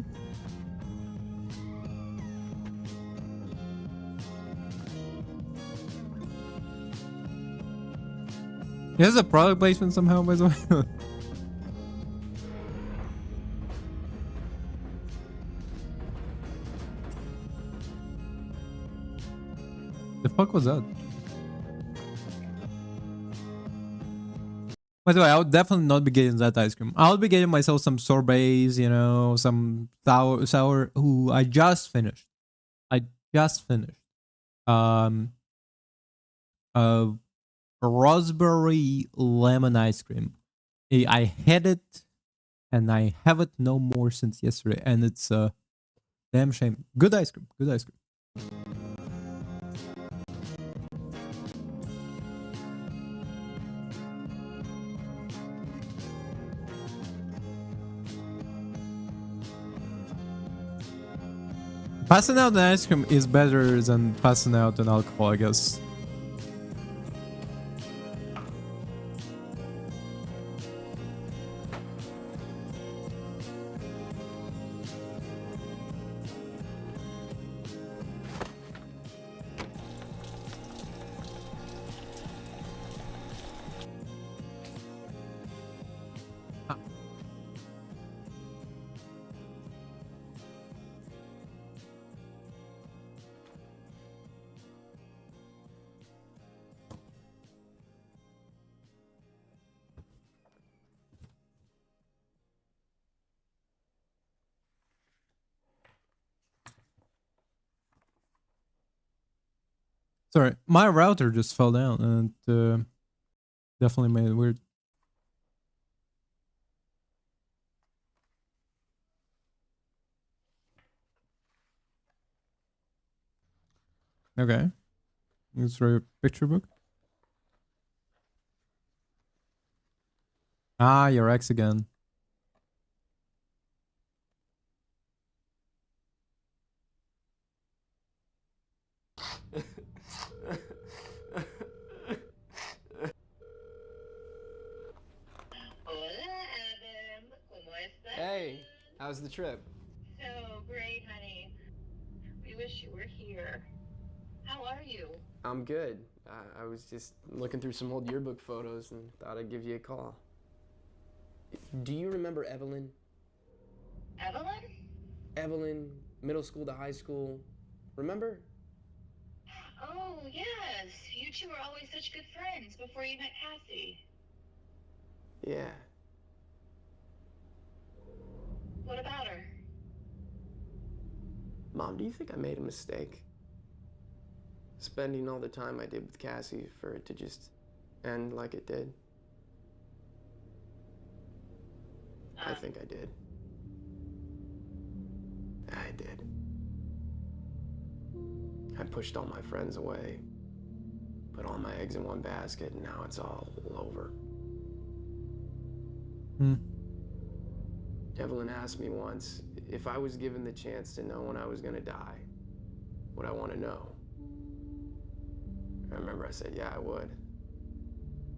He has a product placement somehow, by the way. The fuck was that? By the way, I would definitely not be getting that ice cream. I'll be getting myself some sorbets, you know, some sour. Ooh, I just finished. A raspberry lemon ice cream. I had it, and I have it no more since yesterday, and it's a damn shame. Good ice cream. Good ice cream. Passing out an ice cream is better than passing out an alcohol, I guess. Sorry, my router just fell down and definitely made it weird. Okay. Let's try your picture book. Ah, your ex again. Hola, Adam. ¿Cómo estás? Hey, how's the trip? So great, honey. We wish you were here. How are you? I'm good. I was just looking through some old yearbook photos and thought I'd give you a call. Do you remember Evelyn? Evelyn? Evelyn, middle school to high school. Remember? Oh, yes. You two were always such good friends before you met Cassie. Yeah. What about her? Mom, do you think I made a mistake? Spending all the time I did with Cassie for it to just end like it did? I think I did. I did. I pushed all my friends away, put all my eggs in one basket, and now it's all over. Hmm. Evelyn asked me once if I was given the chance to know when I was gonna die, would I want to know? I remember I said, yeah, I would.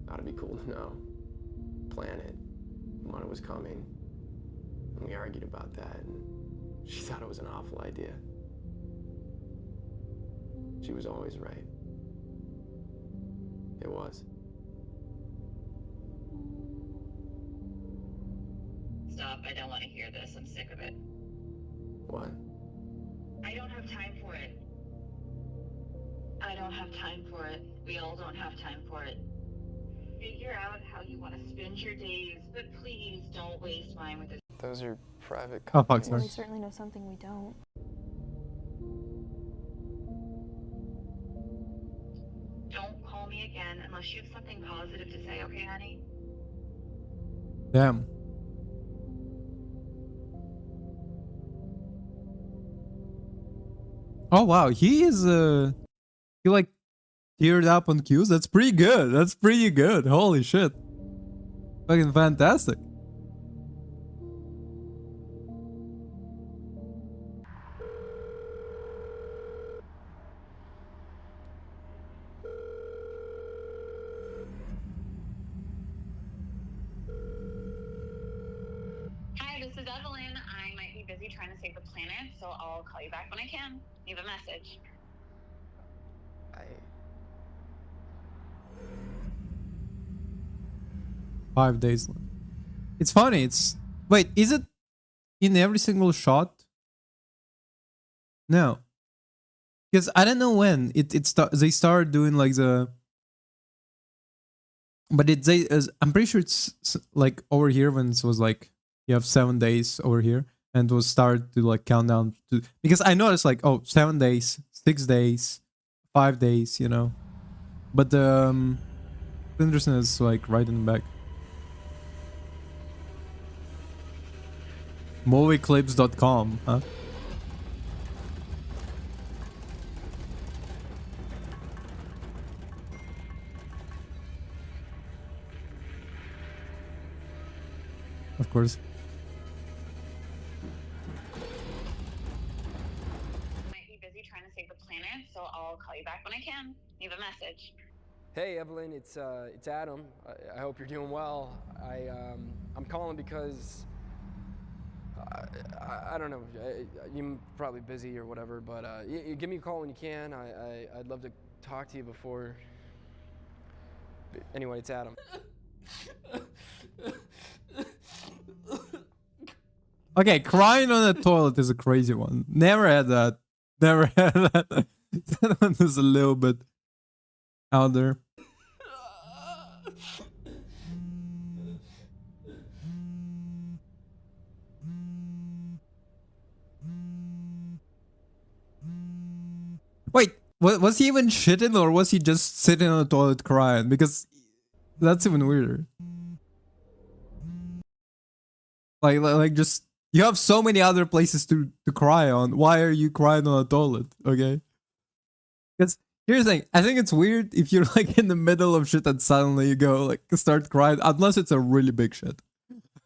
Thought it'd be cool to know. Plan it, when it was coming. And we argued about that, and she thought it was an awful idea. She was always right. It was. Stop. I don't want to hear this. I'm sick of it. What? I don't have time for it. I don't have time for it. We all don't have time for it. Figure out how you want to spend your days, but please don't waste mine with this. Those are private Oh, fuck, companies. Well, sorry. we certainly know something we don't. Don't call me again unless you have something positive to say, okay, honey? Damn. Oh wow, he is he like teared up on cues. That's pretty good. That's pretty good. Holy shit. Fucking fantastic. Hi, this is Evelyn. I might be busy trying to save the planet, so I'll call you back when I can. Leave a message. 5 days left. It's funny. It's wait, is it in every single shot? No, because I don't know when they started doing like the. But I'm pretty sure it's like over here when it was like you have 7 days over here and it was started to like count down to, because I noticed like, oh, 7 days, 6 days, 5 days, you know. But Anderson is like right in the back. Movieclips.com, huh? Of course. Might be busy trying to save the planet, so I'll call you back when I can. Leave a message. Hey Evelyn, it's Adam. I hope you're doing well. I'm calling because I don't know. You're probably busy or whatever, but you give me a call when you can. I'd love to talk to you before. Anyway, it's Adam. Okay, crying on the toilet is a crazy one. Never had that. Never had that. That one is a little bit out there. Wait, Was he even shitting or was he just sitting on the toilet crying? Because that's even weirder. Like just you have so many other places to cry on. Why are you crying on a toilet? Okay. Because here's the thing. I think it's weird if you're like in the middle of shit and suddenly you go like start crying, unless it's a really big shit.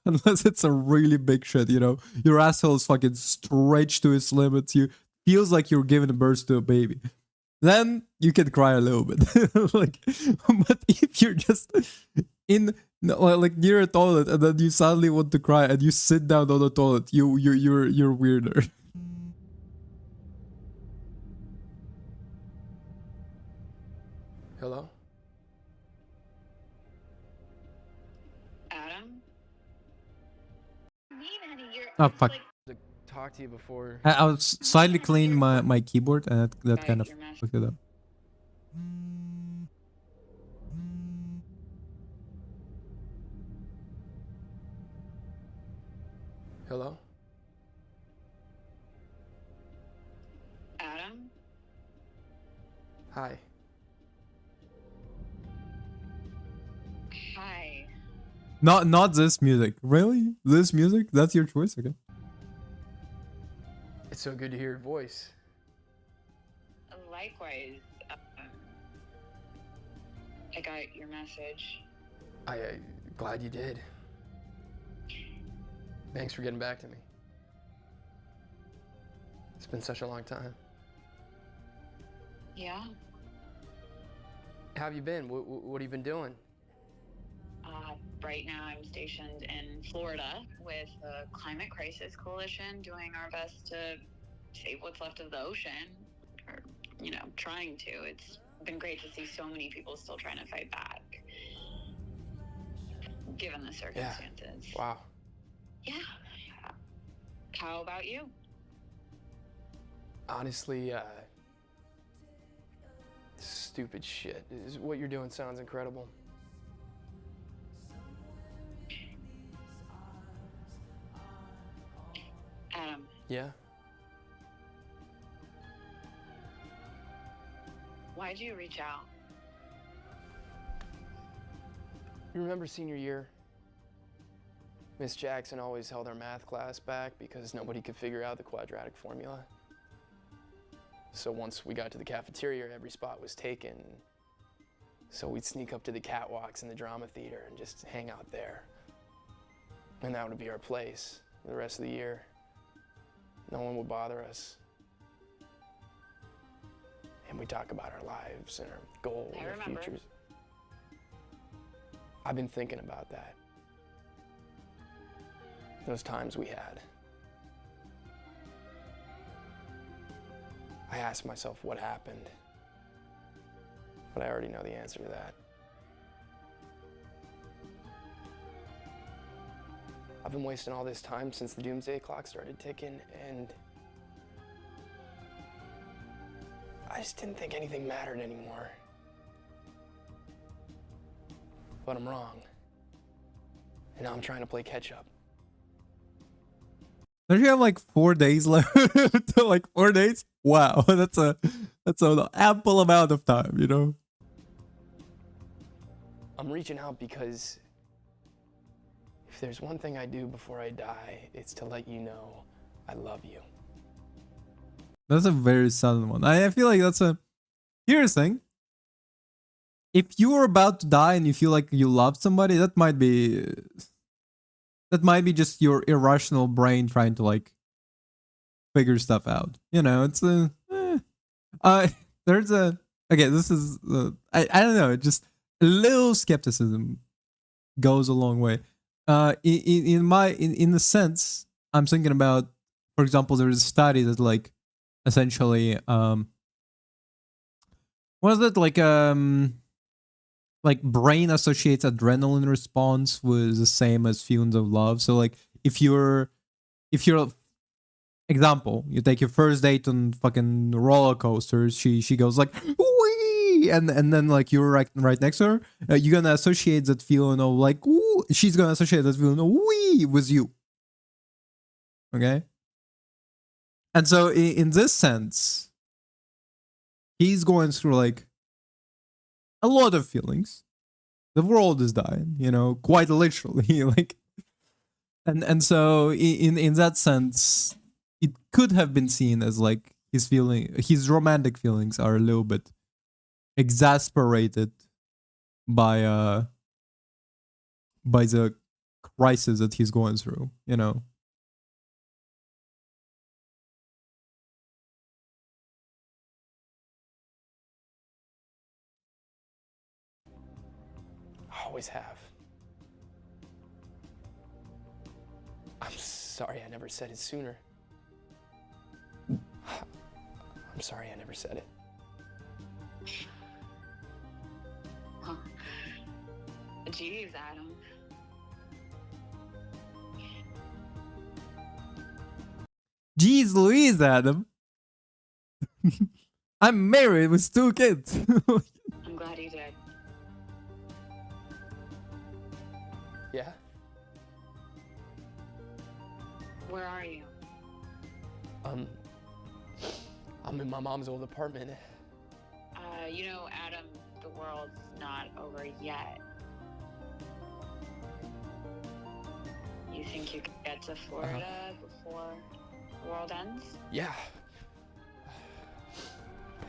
Unless it's a really big shit, you know, your asshole is fucking stretched to its limits. You feels like you're giving birth to a baby. Then you can cry a little bit. Like, but if you're just in like near a toilet and then you suddenly want to cry and you sit down on the toilet, you're weirder. Hello? Adam? Oh fuck! To talk to you before. I was slightly cleaning my keyboard and that kind of fucked it up. Hello? Adam? Hi. Hi. Not this music. Really? This music? That's your choice? Okay. It's so good to hear your voice. Likewise. I got your message. I glad you did. Thanks for getting back to me. It's been such a long time. Yeah? How have you been? What have you been doing? Right now I'm stationed in Florida with the Climate Crisis Coalition, doing our best to save what's left of the ocean, or, you know, trying to. It's been great to see so many people still trying to fight back, given the circumstances. Wow. Yeah. How about you? Honestly, stupid shit. What you're doing sounds incredible. Adam, Yeah? why'd you reach out? You remember senior year? Miss Jackson always held our math class back because nobody could figure out the quadratic formula. So once we got to the cafeteria, every spot was taken. So we'd sneak up to the catwalks in the drama theater and just hang out there. And that would be our place for the rest of the year. No one would bother us. And we talk about our lives and our goals I and our remember. futures. I've been thinking about that. Those times we had. I asked myself what happened, but I already know the answer to that. I've been wasting all this time since the doomsday clock started ticking, and I just didn't think anything mattered anymore. But I'm wrong. And now I'm trying to play catch up. Don't you have like 4 days left? Like 4 days? Wow, that's an ample amount of time, you know? I'm reaching out because if there's one thing I do before I die, it's to let you know I love you. That's a very sudden one. I feel like that's a... Here's the thing. If you are about to die and you feel like you love somebody, that might be just your irrational brain trying to like figure stuff out. You know, it's there's a... Okay, this is... I don't know, just a little skepticism goes a long way. In the sense, I'm thinking about, for example, there's a study that like essentially was it like brain associates adrenaline response with the same as feelings of love. So like if you're example, you take your first date on fucking roller coasters, she goes like wee, and then like you're right next to her, you're gonna associate that feeling of like ooh, she's gonna associate that feeling of wee with you. Okay? And so in this sense, he's going through like a lot of feelings. The world is dying, you know, quite literally. Like, and so in that sense, it could have been seen as like his romantic feelings are a little bit exasperated by the crisis that he's going through, you know. Always have. I'm sorry I never said it sooner. I'm sorry I never said it. Jeez, Adam. Jeez Louise, Adam. I'm married with 2 kids. I'm glad you did. Yeah? Where are you? I'm in my mom's old apartment. You know, Adam, the world's not over yet. You think you could get to Florida before the world ends? Yeah.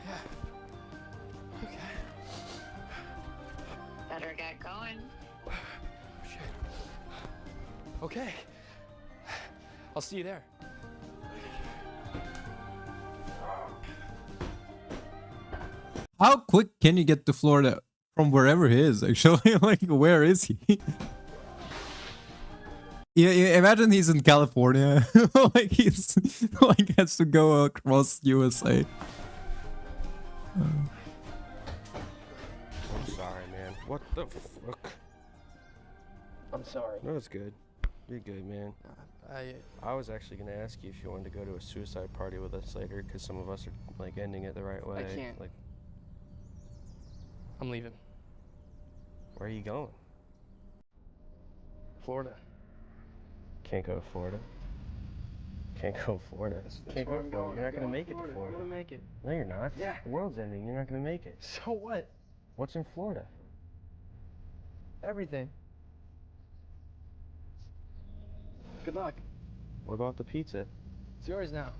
Yeah. Okay. Better get going. Shit. Okay. I'll see you there. How quick can you get to Florida from wherever he is, actually? Like, where is he? Yeah, imagine he's in California. Like, he's like has to go across USA. I'm sorry, man. What the fuck? I'm sorry. No, it's good. You're good, man. I was actually gonna ask you if you wanted to go to a suicide party with us later, because some of us are like ending it the right way. I can't. Like, I'm leaving. where are you going? Florida. Can't go to Florida. Can't go to Florida. Can't go to Florida. You're not gonna make it to Florida. I'm gonna make it. No, you're not. Yeah. The world's ending. You're not gonna make it. So what? What's in Florida? Everything. Good luck. What about the pizza? It's yours now.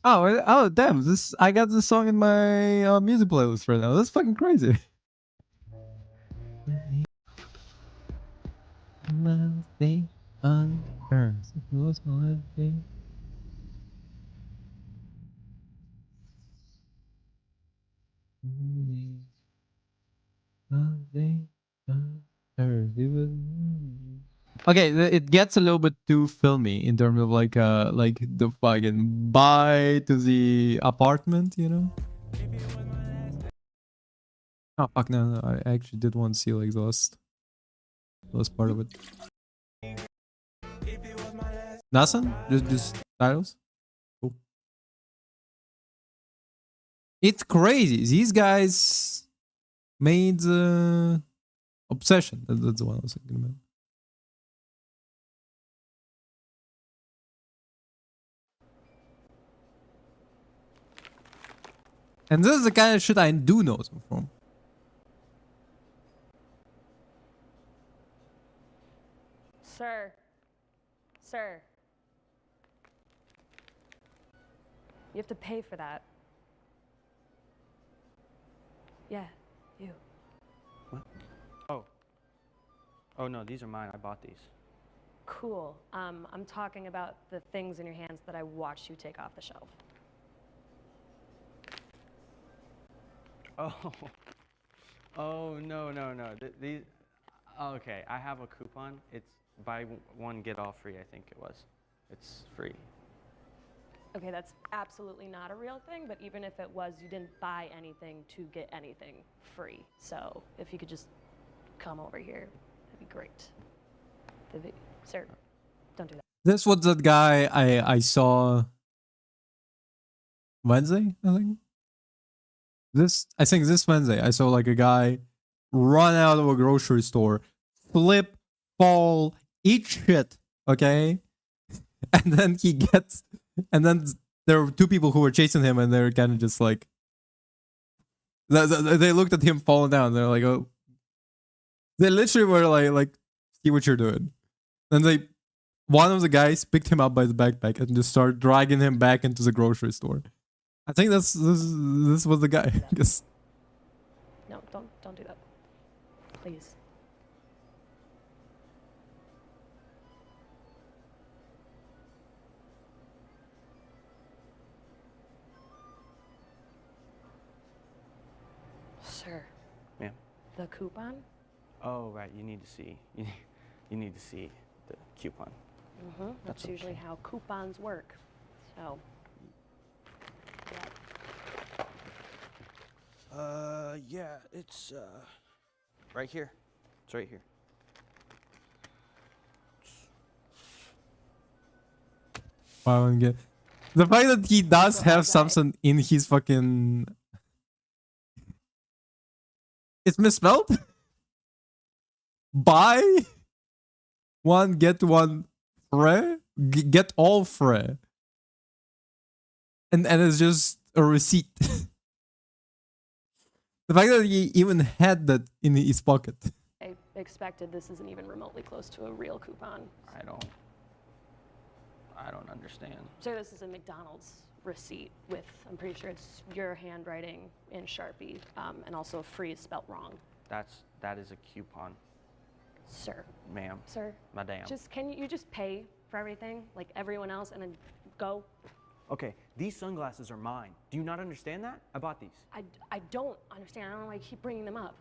Oh, damn! I got this song in my music playlist right now. That's fucking crazy. Okay, it gets a little bit too filmy in terms of like the fucking bye to the apartment, you know? Oh fuck no, I actually did want to see like the last part of it. Nothing? Just titles? Cool. It's crazy. These guys made Obsession. That's the one I was thinking about. And this is the kind of shit I do know them from. Sir. Sir. You have to pay for that. Yeah, you. What? Oh no, these are mine. I bought these. Cool. I'm talking about the things in your hands that I watched you take off the shelf. Oh. Oh no. These. Okay, I have a coupon. It's buy one get all free. I think it was. It's free. Okay, that's absolutely not a real thing, but even if it was, you didn't buy anything to get anything free. So if you could just come over here, that'd be great. Sir, don't do that. This was that guy I saw Wednesday, I think. I think this Wednesday I saw like a guy run out of a grocery store, flip, fall, eat shit, okay? And then he gets And then there were two people who were chasing him, and they're kind of just like, they looked at him falling down. They're like, oh, they literally were like, see what you're doing. Then one of the guys picked him up by the backpack and just started dragging him back into the grocery store. I think this was the guy. I guess. No, don't do that. Please. Sir. Ma'am. The coupon? Oh, right. You need to see. You need to see the coupon. Mm-hmm. That's usually how coupons work. So. Yeah. Yeah, it's right here. It's right here. Wow, and get the fact that he does have something in his fucking. It's misspelled. Buy one get one free. Get all free. And it's just a receipt. The fact that he even had that in his pocket. I expected this isn't even remotely close to a real coupon. I don't understand. So this is a McDonald's receipt with, I'm pretty sure it's your handwriting in Sharpie, and also free is spelt wrong. That is a coupon, Sir. ma'am. Sir. Madam. Just, can you just pay for everything like everyone else and then go? Okay, these sunglasses are mine. Do you not understand that? I bought these. I don't understand. I don't know why you keep bringing them up.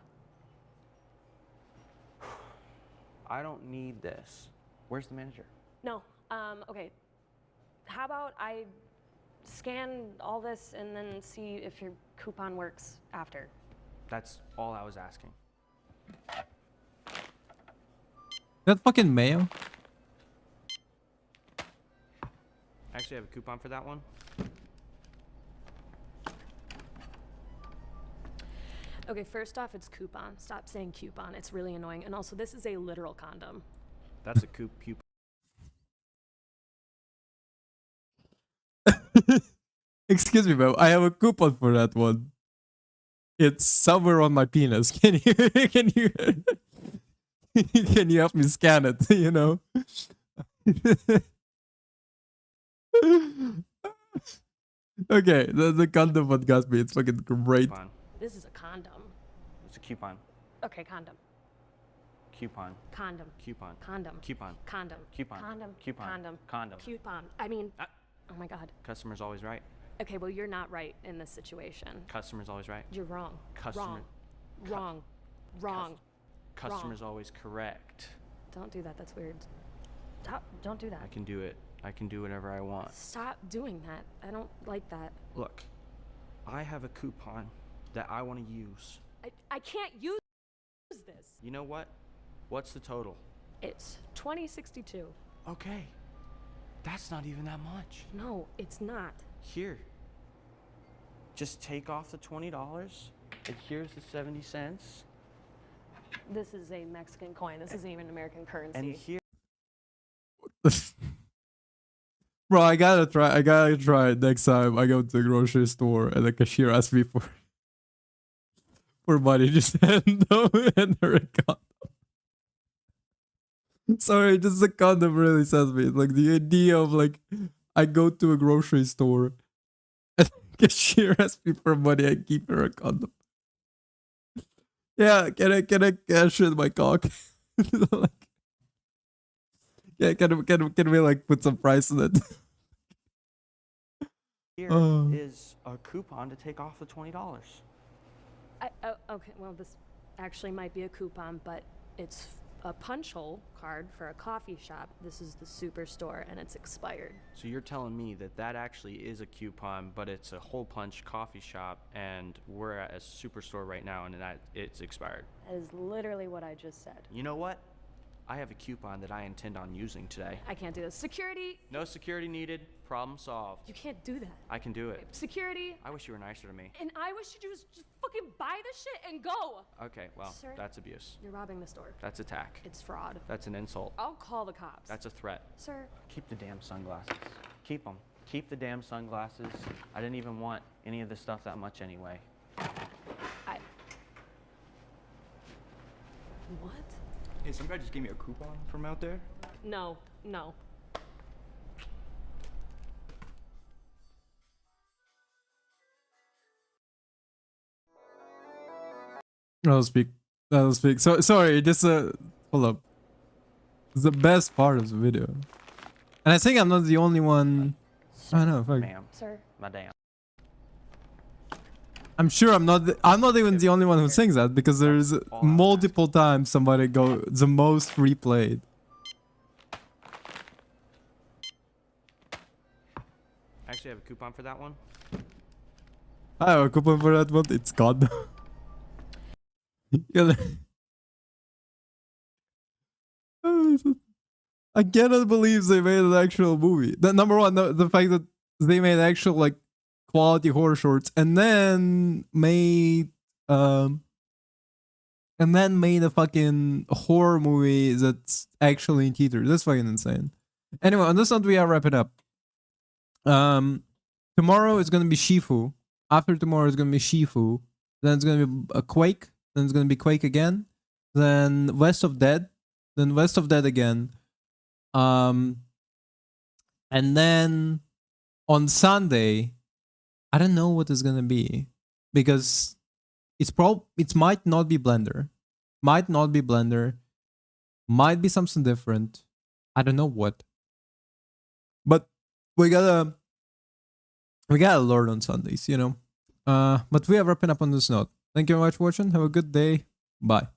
I don't need this. Where's the manager? No. Okay. How about I scan all this and then see if your coupon works after? That's all I was asking. That fucking mayo. I actually have a coupon for that one. Okay, first off, it's coupon. Stop saying coupon. It's really annoying. And also, this is a literal condom. That's a coupon. Excuse me, bro. I have a coupon for that one. It's somewhere on my penis. Can you can you help me scan it? You know. Okay, the condom what got me. It's fucking great. Coupon. This is a condom. It's a coupon. Okay, condom. Coupon. Condom. Coupon. Condom. Coupon. Condom. Coupon. Condom. Coupon. Condom. Condom. Coupon. I mean, oh my God. Customer's always right. Okay, well, you're not right in this situation. Customer's always right. You're wrong. Customer- Wrong. Wrong. Customer's always correct. Don't do that. That's weird. Stop. Don't do that. I can do it. I can do whatever I want. Stop doing that. I don't like that. Look, I have a coupon that I want to use. I can't use this. You know what? What's the total? It's $20.62. Okay. That's not even that much. No, it's not. Here. Just take off the $20, and here's the 70 cents. This is a Mexican coin. This isn't even American currency. And here. Bro, I gotta try it next time I go to the grocery store and the cashier asks me for money. Just hand her a condom. Sorry, just the condom really says me. Like the idea of like I go to a grocery store and the cashier asks me for money, I keep her a condom. Yeah, can I cash in my cock? Like, yeah, can we like put some price in it? Here is a coupon to take off the $20. Okay, well, this actually might be a coupon, but it's a punch hole card for a coffee shop. This is the Superstore, and it's expired. So you're telling me that that actually is a coupon, but it's a hole punch coffee shop, and we're at a Superstore right now, and that it's expired. That is literally what I just said. You know what? I have a coupon that I intend on using today. I can't do this. Security! No security needed. Problem solved. You can't do that. I can do it. Security! I wish you were nicer to me. And I wish you just fucking buy the shit and go! Okay, well, Sir? that's abuse. You're robbing the store. That's attack. It's fraud. That's an insult. I'll call the cops. That's a threat. Sir? Keep the damn sunglasses. Keep them. keep the damn sunglasses. I didn't even want any of the stuff that much anyway. What? Hey, some guy just gave me a coupon from out there. No, no. I'll speak. I'll speak. So sorry, just hold up. It's the best part of the video, and I think I'm not the only one. I know. Fuck. Ma'am. Sir. Madam. I'm sure I'm not. I'm not even the only one who sings that because there's multiple times somebody go the most replayed. I actually have a coupon for that one. I have a coupon for that one. It's gone. I cannot believe they made an actual movie. The number one, the fact that they made actual like quality horror shorts and then made a fucking horror movie that's actually in theaters. That's fucking insane. Anyway, on this note, we are wrapping up. Tomorrow is gonna be Shifu. After tomorrow is gonna be Shifu. Then it's gonna be a Quake. Then it's gonna be Quake again. Then West of Dead. Then West of Dead again. And then on Sunday, I don't know what it's gonna be because it might not be Blender, might not be Blender, might be something different. I don't know what, but we gotta learn on Sundays, you know. But we are wrapping up on this note. Thank you very much for watching. Have a good day. Bye.